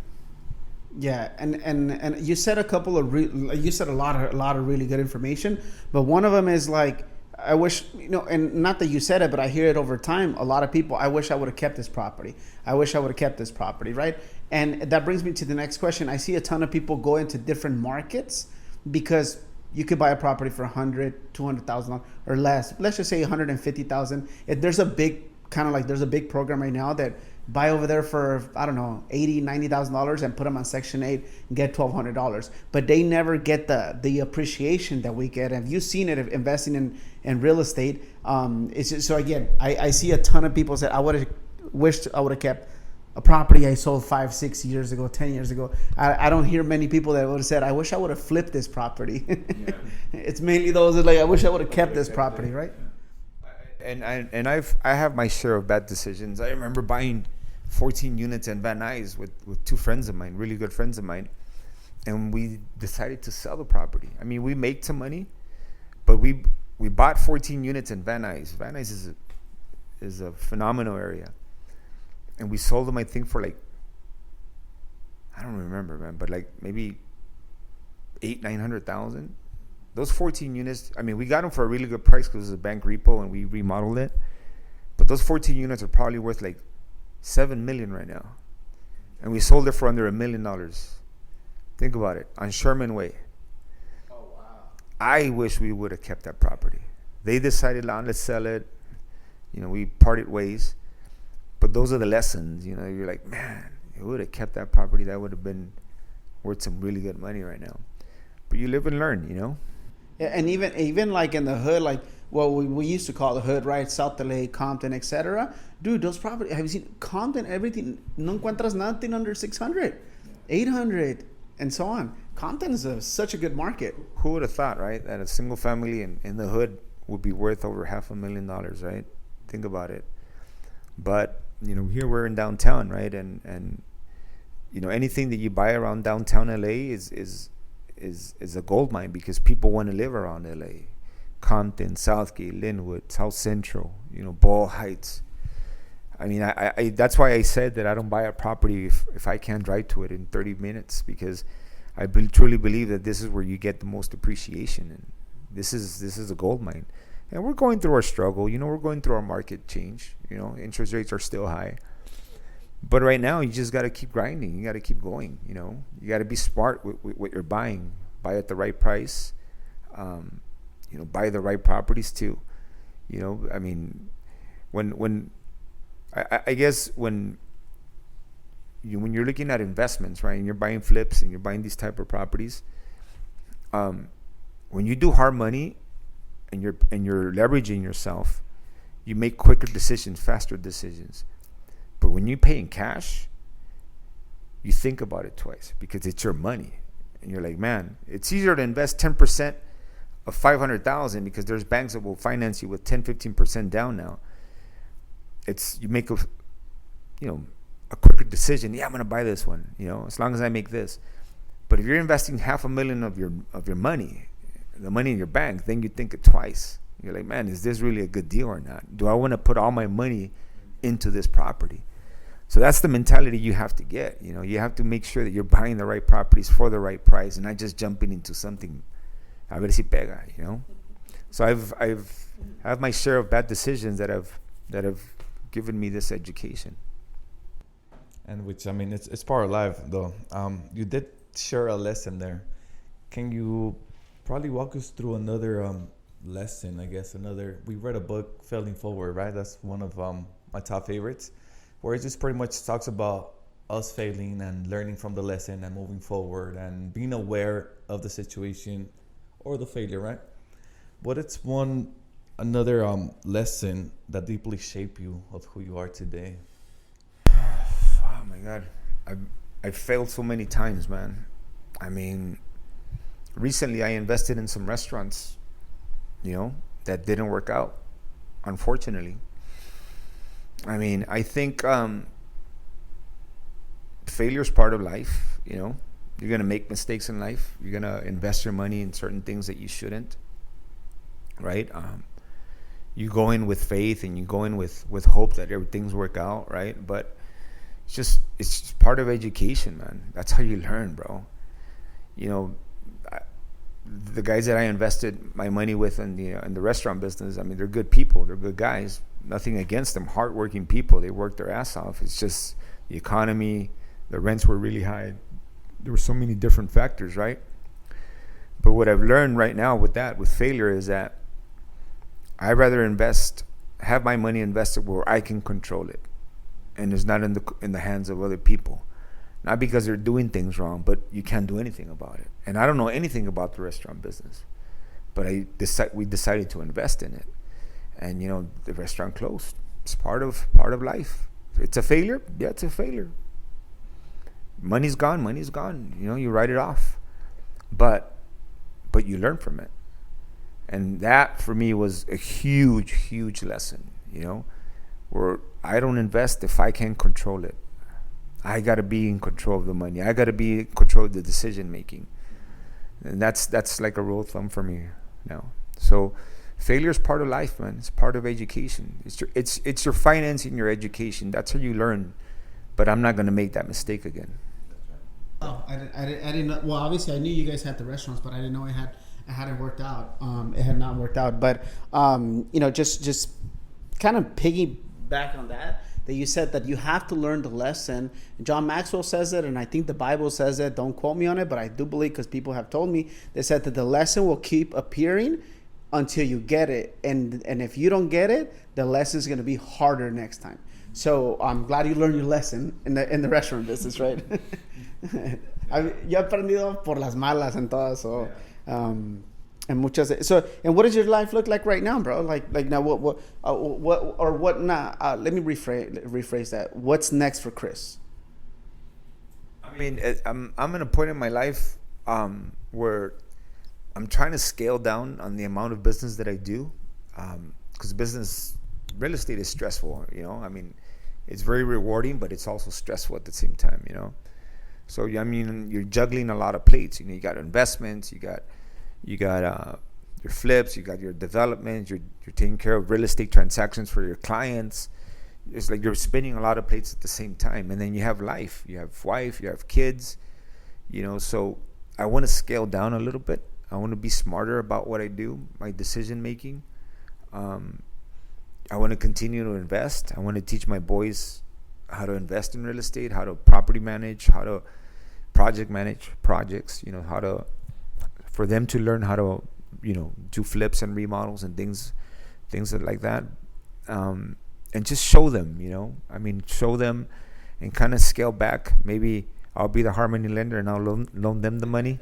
Yeah, and you said a couple of you said a lot of really good information, but one of them is like, I wish, and not that you said it, but I hear it over time. A lot of people, I wish I would have kept this property. I wish I would have kept this property, right? And that brings me to the next question. I see a ton of people go into different markets because you could buy a property for $100,000, $200,000 or less. Let's just say $150,000. If there's a big there's a big program right now that buy over there for, I don't know, $80,000, $90,000 and put them on Section 8 and get $1,200. But they never get the appreciation that we get. And you've seen it investing in real estate. It's just, so again, I see a ton of people say, I would have wished I would have kept a property I sold 5, 6 years ago, 10 years ago. I don't hear many people that would have said, I wish I would have flipped this property. Yeah. It's mainly those that I wish I would have kept this property, right? And I have my share of bad decisions. I remember buying 14 units in Van Nuys with 2 friends of mine, really good friends of mine, and we decided to sell the property. I mean, we made some money, but we bought 14 units in Van Nuys. Van Nuys is a phenomenal area, and we sold them, I think, for like, I don't remember, man, but like maybe $800,000-$900,000. Those 14 units, I mean, we got them for a really good price because it was a bank repo and we remodeled it. But those 14 units are probably worth like $7 million right now. And we sold it for under $1 million. Think about it. On Sherman Way. I wish we would have kept that property. They decided, let's sell it. We parted ways. But those are the lessons. You're like, man, it would have kept that property. That would have been worth some really good money right now. But you live and learn, Yeah, and even like in the hood, like what we used to call the hood, right? South LA, Compton, etc. Dude, those properties, have you seen Compton? Everything, no encuentras nothing under 600, 800, and so on. Compton is such a good market. Who would have thought, right, that a single family in the hood would be worth over $500,000, right? Think about it. But here we're in downtown, right? And anything that you buy around downtown LA is a gold mine, because people want to live around LA. Compton, Southgate, Linwood, South Central, Ball Heights. I mean, I that's why I said that I don't buy a property if I can't drive to it in 30 minutes, because I truly believe that this is where you get the most appreciation, and this is a gold mine. And we're going through our struggle. We're going through our market change. Interest rates are still high. But right now, you just got to keep grinding. You got to keep going. You got to be smart with what you're buying. Buy at the right price. Buy the right properties too. I mean, when I guess when you're looking at investments, right, and you're buying flips and you're buying these type of properties, when you do hard money and you're leveraging yourself, you make quicker decisions, faster decisions. But when you pay in cash, you think about it twice, because it's your money. And you're like, man, it's easier to invest 10% of $500,000, because there's banks that will finance you with 10-15% down now. You make a quicker decision. Yeah, I'm going to buy this one, as long as I make this. But if you're investing $500,000 of your money, the money in your bank, then you think it twice. You're like, man, is this really a good deal or not? Do I want to put all my money into this property? So that's the mentality you have to get. You have to make sure that you're buying the right properties for the right price, and not just jumping into something a ver si pega, So I have my share of bad decisions that have given me this education. And which, I mean, it's part of life, though. You did share a lesson there. Can you probably walk us through another lesson, I guess? We read a book, Failing Forward, right? That's one of my top favorites, where it just pretty much talks about us failing and learning from the lesson and moving forward and being aware of the situation or the failure, right? But it's another lesson that deeply shaped you of who you are today. Oh my God, I've failed so many times, man. I mean, recently I invested in some restaurants, that didn't work out, unfortunately. I mean, I think failure is part of life. You're going to make mistakes in life. You're going to invest your money in certain things that you shouldn't, right? You go in with faith, and you go in with hope that everything's work out, right? But it's just part of education, man. That's how you learn, bro. The guys that I invested my money with in the restaurant business, I mean, they're good people. They're good guys. Nothing against them. Hardworking people. They work their ass off. It's just the economy. The rents were really high. There were so many different factors, right? But what I've learned right now with failure, is that I'd rather have my money invested where I can control it, and it's not in the hands of other people. Not because they're doing things wrong, but you can't do anything about it. And I don't know anything about the restaurant business, but we decided to invest in it, and the restaurant closed. It's part of life. It's a failure. Yeah, it's a failure. Money's gone. You write it off, but you learn from it, and that for me was a huge lesson. Where I don't invest if I can't control it. I got to be in control of the money. I got to be in control of the decision making. And that's like a rule of thumb for me now. So failure is part of life, man. It's part of education. It's your financing, your education. That's how you learn. But I'm not going to make that mistake again. Oh, I didn't know. Well, obviously I knew you guys had the restaurants, but I didn't know it hadn't worked out. It had not worked out. But just kind of piggyback on that. that you said that you have to learn the lesson. John Maxwell says it, and I think the Bible says it. Don't quote me on it, but I do believe, because people have told me, they said that the lesson will keep appearing until you get it. And if you don't get it, the lesson is going to be harder next time. So I'm glad you learned your lesson in the restaurant business, right? Yo he aprendido por las malas en todas. So, and muchas. So, and what does your life look like right now, bro? Like now, what now? Let me rephrase that. What's next for Chris? I mean, I'm in a point in my life where I'm trying to scale down on the amount of business that I do, because real estate is stressful. I mean, it's very rewarding, but it's also stressful at the same time. So I mean, you're juggling a lot of plates. You got investments, you got your flips, you got your development, you're taking care of real estate transactions for your clients. It's like you're spinning a lot of plates at the same time. And then you have life, you have wife, you have kids, so I want to scale down a little bit. I want to be smarter about what I do, my decision making. I want to continue to invest. I want to teach my boys how to invest in real estate, how to property manage, how to project manage projects, for them to learn how to, do flips and remodels and things like that. And just show them, show them and kind of scale back. Maybe I'll be the Harmony lender and I'll loan them the money,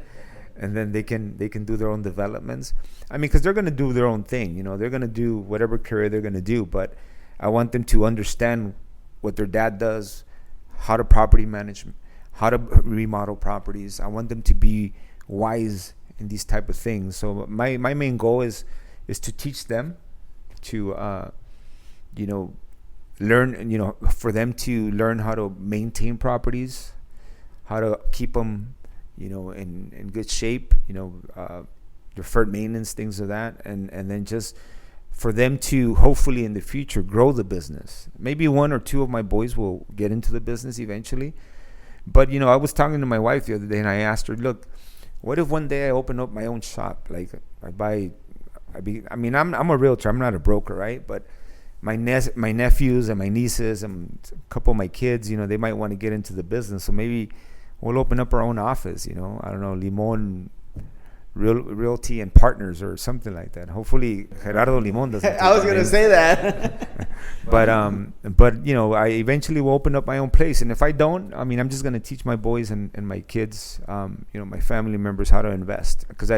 and then they can do their own developments. Because they're going to do their own thing. They're going to do whatever career they're going to do, but I want them to understand what their dad does, how to property manage, how to remodel properties. I want them to be wise in these type of things. So my main goal is to teach them to, learn, for them to learn how to maintain properties, how to keep them, in good shape, deferred maintenance, things of that. And then just for them to hopefully in the future grow the business. Maybe one or two of my boys will get into the business eventually. But, I was talking to my wife the other day and I asked her, look, what if one day I open up my own shop? Like I'm a realtor. I'm not a broker, right? But my nephews and my nieces and a couple of my kids, they might want to get into the business. So maybe we'll open up our own office, I don't know, Limon Realty and Partners or something like that. Hopefully Gerardo Limon doesn't. I was going to say that. but I eventually will open up my own place. And if I don't, I'm just going to teach my boys and my kids, my family members how to invest. Because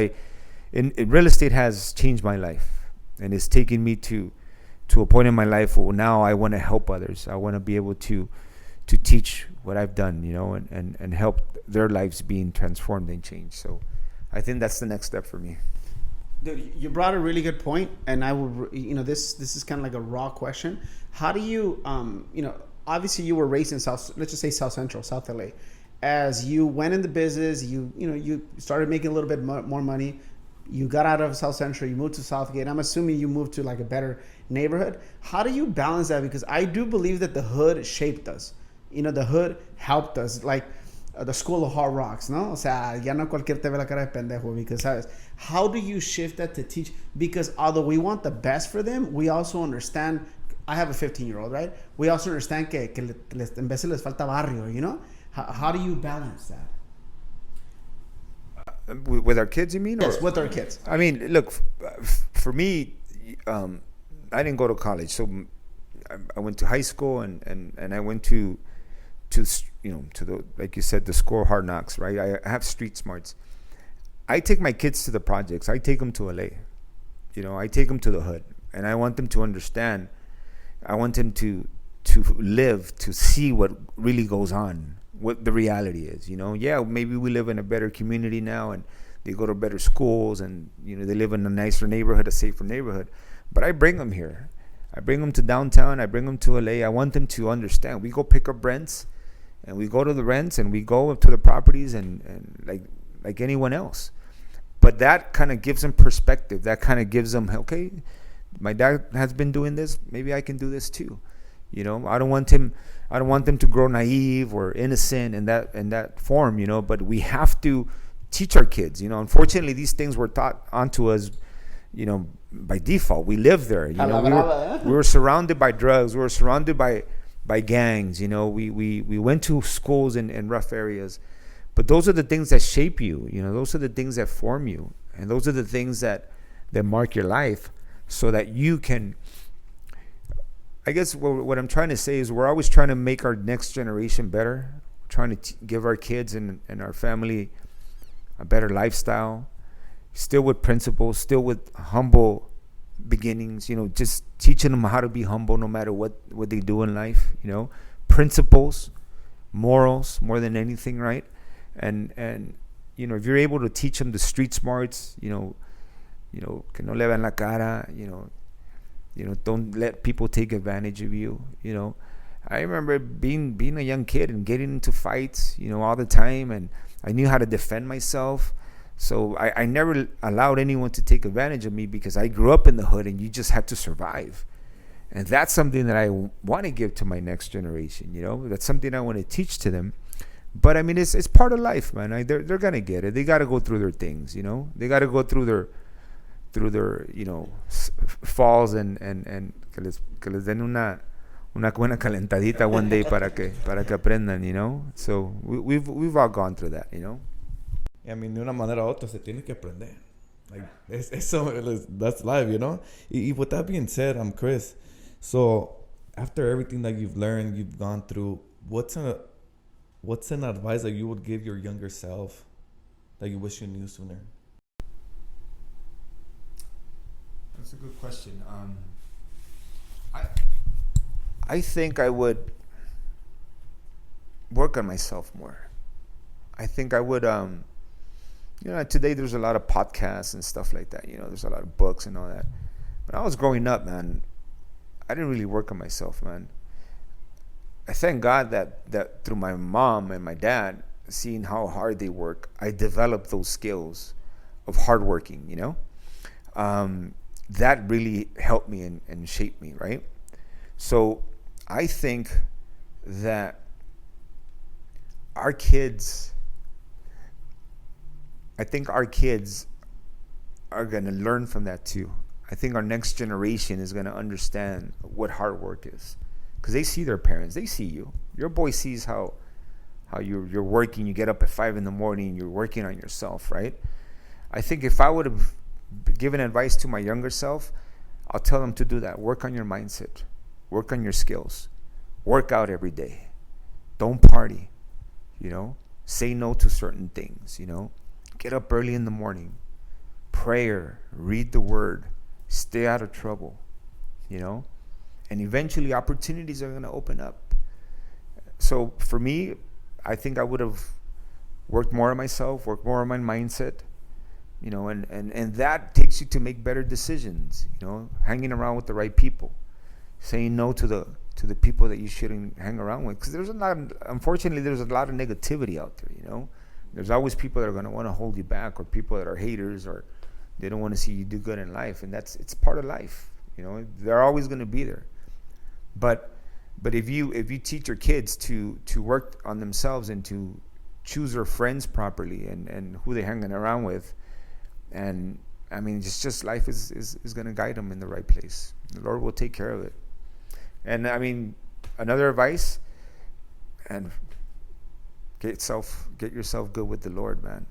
in real estate has changed my life, and it's taken me to a point in my life where now I want to help others. I want to be able to teach what I've done, and help their lives being transformed and changed. So I think that's the next step for me. Dude, you brought a really good point, and I will, this is kind of like a raw question. How do you, obviously you were raised in let's just say South Central, South LA. As you went in the business, you started making a little bit more money. You got out of South Central, you moved to Southgate. I'm assuming you moved to like a better neighborhood. How do you balance that? Because I do believe that the hood shaped us. The hood helped us. Like, the school of hard rocks, no? O sea, ya no cualquier te ve la cara de pendejo, because, ¿sabes? How do you shift that to teach? Because although we want the best for them, we also understand. I have a 15-year-old, right? We also understand que en veces les falta barrio, How do you balance that? With our kids, you mean? Yes, with our kids. Look, for me, I didn't go to college. So I went to high school and I went to the, like you said, the school of hard knocks, right? I have street smarts. I take my kids to the projects. I take them to LA. I take them to the hood, and I want them to understand. I want them to live, to see what really goes on, what the reality is. Yeah, maybe we live in a better community now, and they go to better schools, and they live in a nicer neighborhood, a safer neighborhood. But I bring them here. I bring them to downtown. I bring them to LA. I want them to understand. We go pick up rents. And we go to the rents and we go to the properties and like anyone else. But that kind of gives them perspective. That kind of gives them, okay, my dad has been doing this. Maybe I can do this too. I don't want them to grow naive or innocent in that form, but we have to teach our kids. Unfortunately, these things were taught onto us, by default. We live there. We were surrounded by drugs. We were surrounded by by gangs. We went to schools in rough areas, but those are the things that shape you. Those are the things that form you, and those are the things that mark your life, so that you can. I guess what I'm trying to say is we're always trying to make our next generation better, trying to give our kids and our family a better lifestyle, still with principles, still with humble beginnings, just teaching them how to be humble no matter what they do in life, principles, morals more than anything, right? And if you're able to teach them the street smarts, que no le vean la cara, don't let people take advantage of you. I remember being a young kid and getting into fights, all the time, and I knew how to defend myself. So I never allowed anyone to take advantage of me, because I grew up in the hood and you just had to survive. And that's something that I want to give to my next generation. That's something I want to teach to them. But I mean, it's part of life, man. They're gonna get it. They got to go through their things. They got to go through their falls and que les den una buena calentadita one day para que aprendan. So we've all gone through that. I mean, de una manera u otra se tiene que aprender. Like, that's life, Y with that being said, I'm Chris. So after everything that you've learned, you've gone through, what's an advice that you would give your younger self that you wish you knew sooner? That's a good question. I think I would work on myself more. I think I would, today there's a lot of podcasts and stuff like that. There's a lot of books and all that. When I was growing up, man, I didn't really work on myself, man. I thank God that through my mom and my dad, seeing how hard they work, I developed those skills of hardworking, that really helped me and shaped me, right? So I think that our kids are going to learn from that too. I think our next generation is going to understand what hard work is, because they see their parents. They see you. Your boy sees how you're working. You get up at 5 a.m. You're working on yourself, right? I think if I would have given advice to my younger self, I'll tell them to do that. Work on your mindset. Work on your skills. Work out every day. Don't party. Say no to certain things. Get up early in the morning. Prayer. Read the word. Stay out of trouble. And eventually opportunities are going to open up. So for me, I think I would have worked more on myself, worked more on my mindset, and that takes you to make better decisions, hanging around with the right people, saying no to the people that you shouldn't hang around with. Because unfortunately, there's a lot of negativity out there, There's always people that are going to want to hold you back, or people that are haters, or they don't want to see you do good in life. And it's part of life, They're always going to be there. But if you teach your kids to work on themselves and to choose their friends properly and who they're hanging around with, and I mean, it's just life is going to guide them in the right place. The Lord will take care of it. And I mean, another advice, and get yourself good with the Lord, man.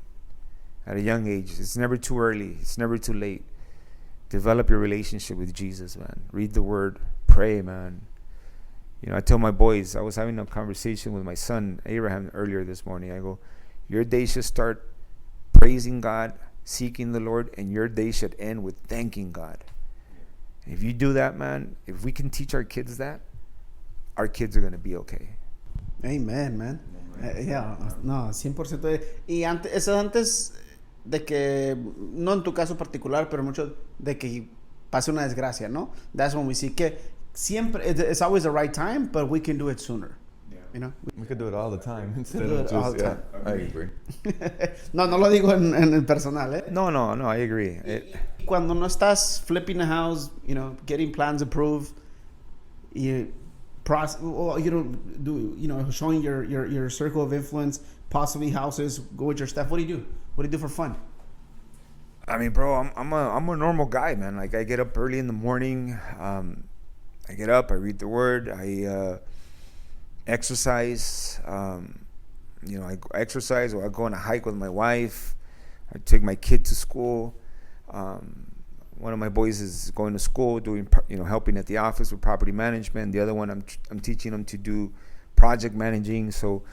At a young age, it's never too early. It's never too late. Develop your relationship with Jesus, man. Read the word, pray, man. I tell my boys, I was having a conversation with my son, Abraham, earlier this morning. I go, your day should start praising God, seeking the Lord, and your day should end with thanking God. And if you do that, man, if we can teach our kids that, our kids are going to be okay. Amen, man. Yeah, no, 100%. Y eso antes de que, no en tu caso particular, pero mucho de que pase una desgracia, ¿no? That's when we see que siempre, it's always the right time, but we can do it sooner. Yeah. We could do it all the time instead of just, yeah, I agree. No lo digo en el personal, ¿eh? No, I agree. Cuando no estás flipping a house, getting plans approved, showing your circle of influence, possibly houses, go with your stuff. What do you do? What do you do for fun? I mean, bro, I'm a normal guy, man. Like, I get up early in the morning. I get up, I read the word. exercise. I exercise, or I go on a hike with my wife. I take my kid to school. One of my boys is going to school, doing helping at the office with property management. The other one, I'm teaching them to do project managing. So,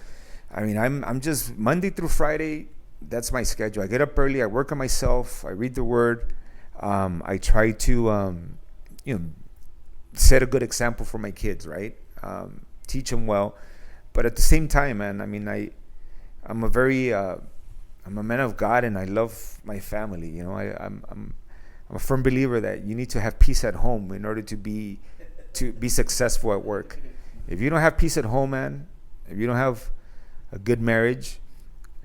I'm just Monday through Friday. That's my schedule. I get up early. I work on myself. I read the Word. I try to, set a good example for my kids. Right, teach them well. But at the same time, man, I'm a man of God, and I love my family. I'm a firm believer that you need to have peace at home in order to be successful at work. If you don't have peace at home, man, if you don't have a good marriage,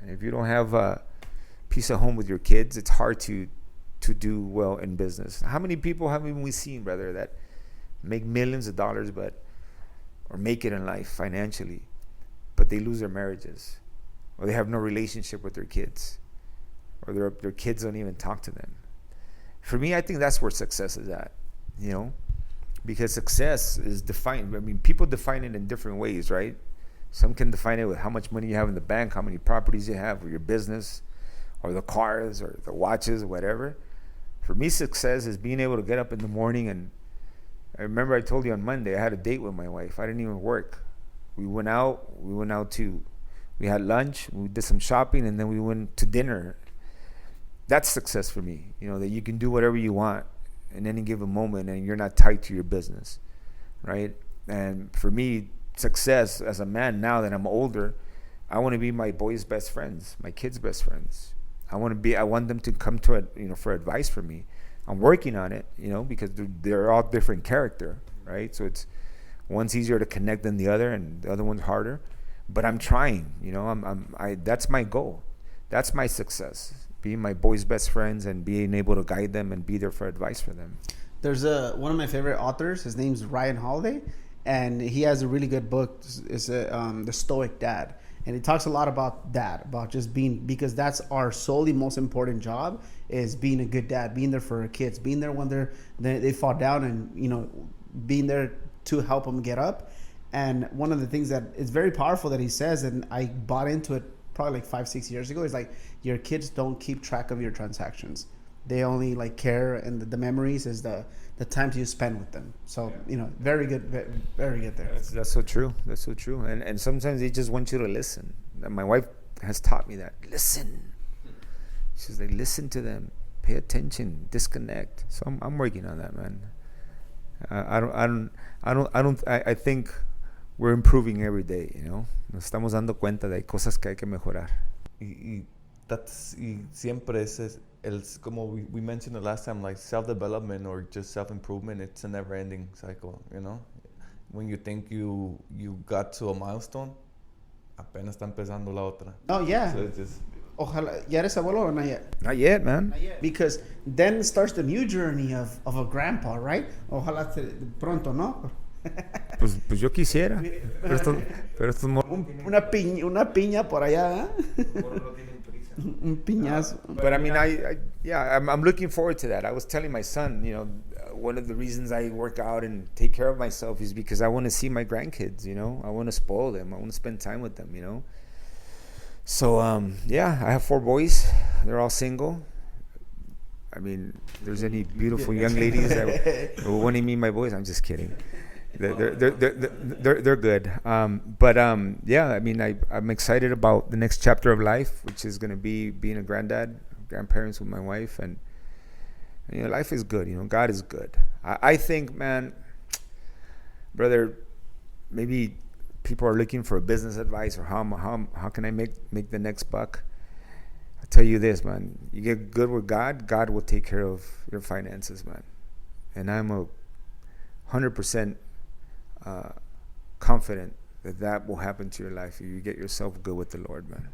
and if you don't have peace at home with your kids, it's hard to do well in business. How many people have we seen, brother, that make millions of dollars or make it in life financially, but they lose their marriages, or they have no relationship with their kids, or their kids don't even talk to them? For me, I think that's where success is at, because success is defined. People define it in different ways, right? Some can define it with how much money you have in the bank, how many properties you have, or your business, or the cars, or the watches, or whatever. For me, success is being able to get up in the morning. And I remember I told you on Monday, I had a date with my wife. I didn't even work. We went out we had lunch, we did some shopping, and then we went to dinner. That's success for me, that you can do whatever you want in any given moment, and you're not tied to your business, right? And for me, success as a man, now that I'm older, I want to be my boys' best friends, my kids' best friends. I want them to come to it, for advice from me. I'm working on it, because they're all different character, right? So one's easier to connect than the other, and the other one's harder. But I'm trying, that's my goal. That's my success. Being my boys' best friends and being able to guide them and be there for advice for them. There's one of my favorite authors. His name's Ryan Holiday, and he has a really good book. It's The Stoic Dad, and he talks a lot about that, about just being, because that's our solely most important job, is being a good dad, being there for our kids, being there when they fall down, and being there to help them get up. And one of the things that is very powerful that he says, and I bought into it probably like 5-6 years ago, is like, your kids don't keep track of your transactions. They only care, and the memories is the times you spend with them. So, very good, very good there. That's so true. That's so true. And sometimes they just want you to listen. And my wife has taught me that. Listen. She's like, listen to them. Pay attention. Disconnect. So I'm working on that, man. I think we're improving every day, Nos estamos dando cuenta de hay cosas que hay que mejorar. Y siempre como we mentioned the last time, like self-development or just self-improvement, it's a never-ending cycle, When you think you got to a milestone, apenas está empezando la otra. Oh, yeah. So it's just... Ojalá, ¿ya eres abuelo or not yet? Not yet, man. Not yet. Because then starts the new journey of a grandpa, right? Ojalá pronto, ¿no? Pues yo quisiera. Pero estos una piña por allá, Un piñazo. But I'm looking forward to that. I was telling my son, one of the reasons I work out and take care of myself is because I want to see my grandkids, I want to spoil them. I want to spend time with them, So, I have 4 boys. They're all single. If there's any beautiful young ladies that want to meet my boys, I'm just kidding. They're good. I'm excited about the next chapter of life, which is going to be being a grandparents with my wife, and life is good. God is good. I think, man, brother, maybe people are looking for a business advice or how can I make the next buck. I tell you this, man, you get good with God will take care of your finances, man. And I'm 100% confident that will happen to your life if you get yourself good with the Lord, man.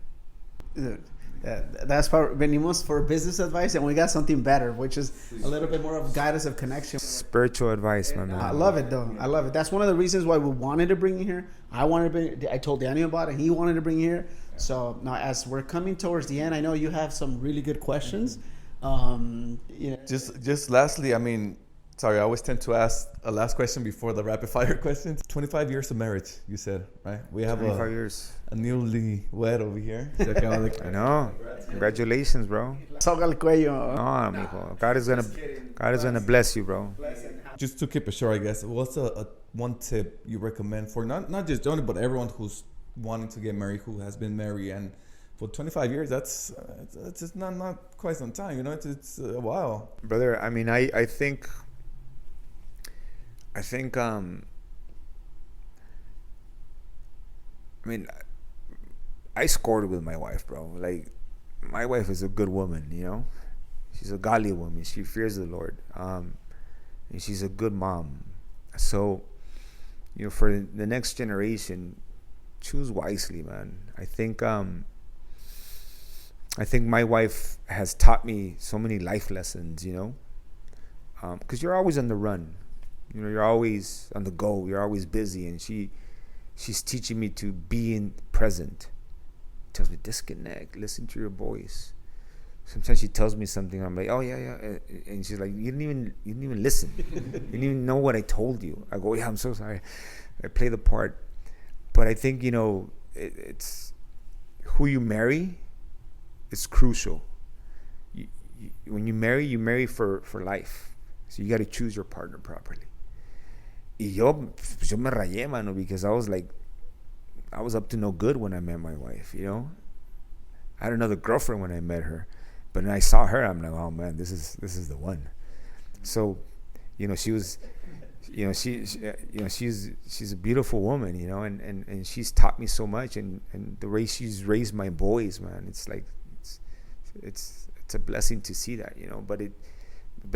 That's venimos for business advice, and we got something better, which is a little bit more of guidance of connection. Spiritual advice, my man. I love it, though. I love it. That's one of the reasons why we wanted to bring you here. I told Daniel about it. He wanted to bring you here. So now, as we're coming towards the end, I know you have some really good questions. Just lastly, Sorry, I always tend to ask a last question before the rapid fire questions. 25 years of marriage, you said, right? We have 25 years. A newly wed over here. I know. Congratulations, bro. Soga el cuello. No, amigo. God is gonna bless you, bro. Just to keep it short, I guess, what's a one tip you recommend for not just Johnny, but everyone who's wanting to get married, who has been married, and for 25 years, that's just not quite some time, you know. It's a while, brother. I mean, I think I scored with my wife, bro. Like, my wife is a good woman, you know. She's a godly woman. She fears the Lord, and she's a good mom. So, you know, for the next generation, choose wisely, man. I think my wife has taught me so many life lessons, you know, because you're always on the run, you know, you're always on the go, you're always busy, and she's teaching me to be in present. Tells me disconnect, listen to your voice. Sometimes she tells me something, I'm like, oh yeah, and she's like, you didn't even listen. You didn't even know what I told you. I go, yeah, I'm so sorry. I play the part, but I think, you know, it's who you marry. It's crucial. When you marry for life. So you got to choose your partner properly. Y yo me rayé, mano, because I was up to no good when I met my wife, you know. I had another girlfriend when I met her, but when I saw her, I'm like, oh man, this is the one. So, you know, she's a beautiful woman, you know, and she's taught me so much, and the way she's raised my boys, man, it's like it's a blessing to see that, you know. But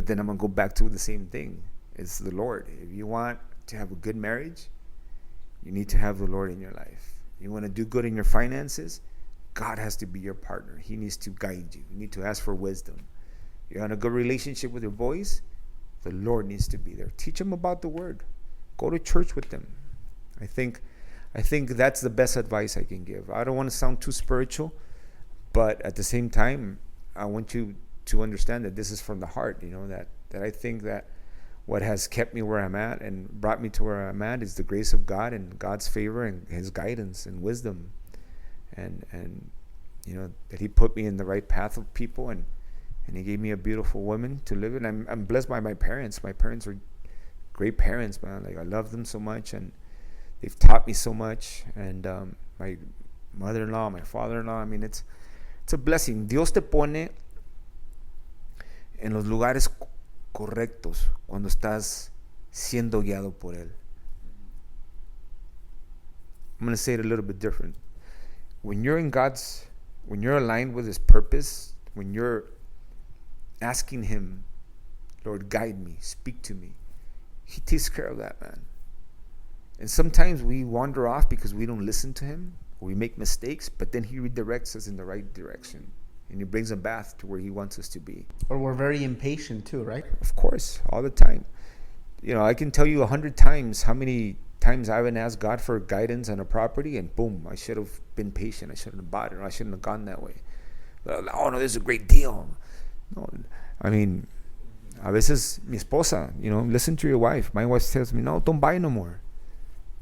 then I'm gonna go back to the same thing. It's the Lord. If you want to have a good marriage, you need to have the Lord in your life. You want to do good in your finances, God has to be your partner. He needs to guide you. You need to ask for wisdom. You're in a good relationship with your boys, the Lord needs to be there. Teach them about the word. Go to church with them. I think that's the best advice I can give. I don't want to sound too spiritual, but at the same time, I want you to understand that this is from the heart, you know, that I think that what has kept me where I'm at and brought me to where I'm at is the grace of God and God's favor and his guidance and wisdom, and you know, that he put me in the right path of people, and he gave me a beautiful woman to live in. I'm blessed by my parents. My parents are great parents, man. Like, I love them so much, and they've taught me so much. And my mother-in-law, my father-in-law, I mean, it's a blessing. Dios te pone en los lugares correctos cuando estás siendo guiado por él. I'm going to say it a little bit different. When you're aligned with his purpose, when you're asking him, Lord, guide me, speak to me, he takes care of that, man. And sometimes we wander off because we don't listen to him, or we make mistakes, but then he redirects us in the right direction, and he brings us back to where he wants us to be. Or we're very impatient too, right? Of course, all the time. You know, I can tell you 100 times how many times I haven't asked God for guidance on a property, and boom, I should have been patient. I shouldn't have bought it, or I shouldn't have gone that way. But, oh no, this is a great deal. No, I mean, a veces mi esposa, you know, listen to your wife. My wife tells me, no, don't buy no more.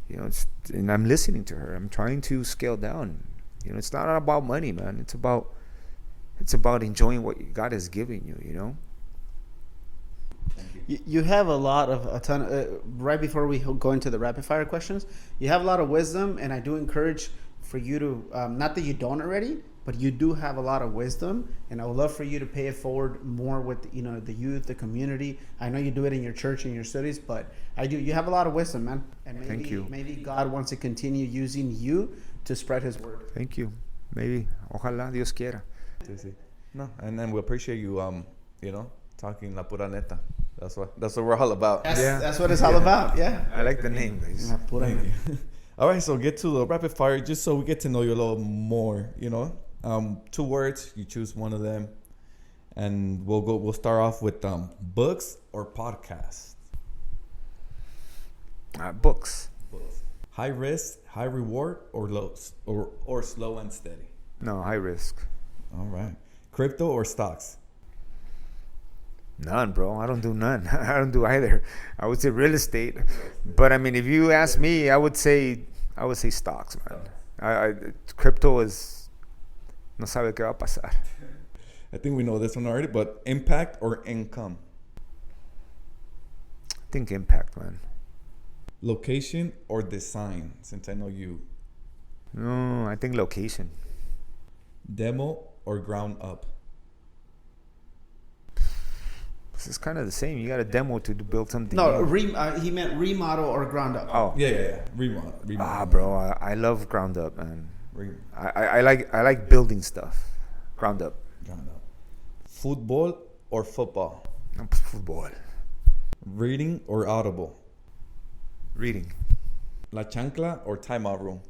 You know, and I'm listening to her. I'm trying to scale down. You know, it's not about money, man. It's about enjoying what God has given you, you know. You have a ton. Right before we go into the rapid fire questions, you have a lot of wisdom, and I do encourage for you to, not that you don't already, but you do have a lot of wisdom, and I would love for you to pay it forward more with, you know, the youth, the community. I know you do it in your church and your studies, but you have a lot of wisdom, man. And maybe, thank you. Maybe God wants to continue using you to spread his word. Thank you. Maybe. Ojalá Dios quiera. Sí, sí. No, and then we appreciate you, you know, talking La Pura Neta. That's what we're all about. That's what it's all about. Yeah. I like the name, guys. Thank you. All right, so get to the rapid fire, just so we get to know you a little more, you know. 2 words, you choose one of them, and we'll start off with books or podcasts. Books. High risk, high reward, or slow and steady? No, high risk. All right. Crypto or stocks? None, bro. I don't do none. I don't do either. I would say real estate, but I mean, if you ask me, I would say stocks, man. Crypto is no sabe qué va a pasar. I think we know this one already, but impact or income? I think impact, man. Location or design, since I know you. No, I think location. Demo or ground up? This is kind of the same. You got a demo to build something. No, new. he meant remodel or ground up. Oh, Yeah. Remodel. bro, I love ground up, man. Re- I like building stuff. Ground up. Ground up. Football or football? Football. Reading or audible? Reading. La chancla or timeout room?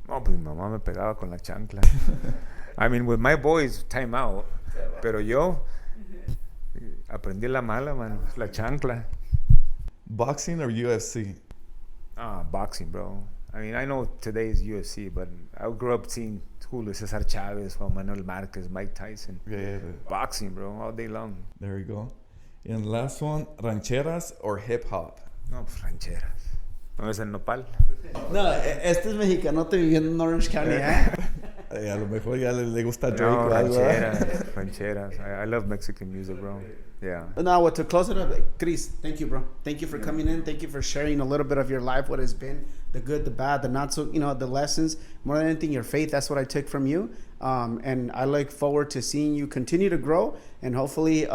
No, pues mi mamá me pegaba con la chancla. I mean, with my boys, time out. Pero yo aprendí la mala, man. La chancla. Boxing or UFC? Boxing, bro. I mean, I know today is UFC, but I grew up seeing Julio Cesar Chavez, Juan Manuel Marquez, Mike Tyson. Yeah. Boxing, bro, all day long. There you go. And the last one, rancheras or hip hop? No, pues rancheras. No es el nopal. No, este es mexicanote viviendo en Orange County, ¿eh? A lo mejor ya le gusta Drake. No, o algo, rancheras. I love Mexican music, bro. Yeah. Now, to close it up, Chris, thank you, bro. Thank you for coming in. Thank you for sharing a little bit of your life, what has been, the good, the bad, the not so, the lessons. More than anything, your faith. That's what I took from you. And I look forward to seeing you continue to grow and hopefully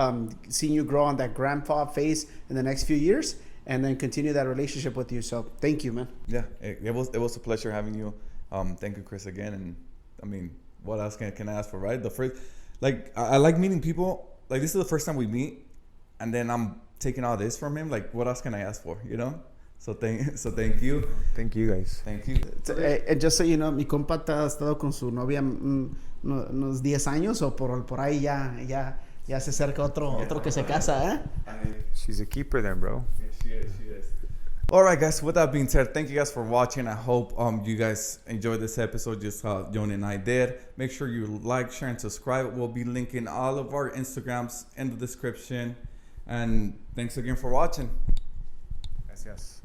seeing you grow on that grandpa phase in the next few years and then continue that relationship with you. So thank you, man. Yeah, it was a pleasure having you. Thank you, Chris, again. And I mean, what else can I ask for, right? The first, I like meeting people. Like, this is the first time we meet, and then I'm taking all this from him. Like, what else can I ask for, So thank you. Thank you, guys. Thank you. And just so you know, mi compa ha estado con su novia unos 10 años o por ahí ya se acerca otro que se casa, ¿eh? She's a keeper then, bro. Yeah, she is. All right, guys. With that being said, thank you guys for watching. I hope you guys enjoyed this episode, just how Jonah and I did. Make sure you like, share, and subscribe. We'll be linking all of our Instagrams in the description. And thanks again for watching. Gracias.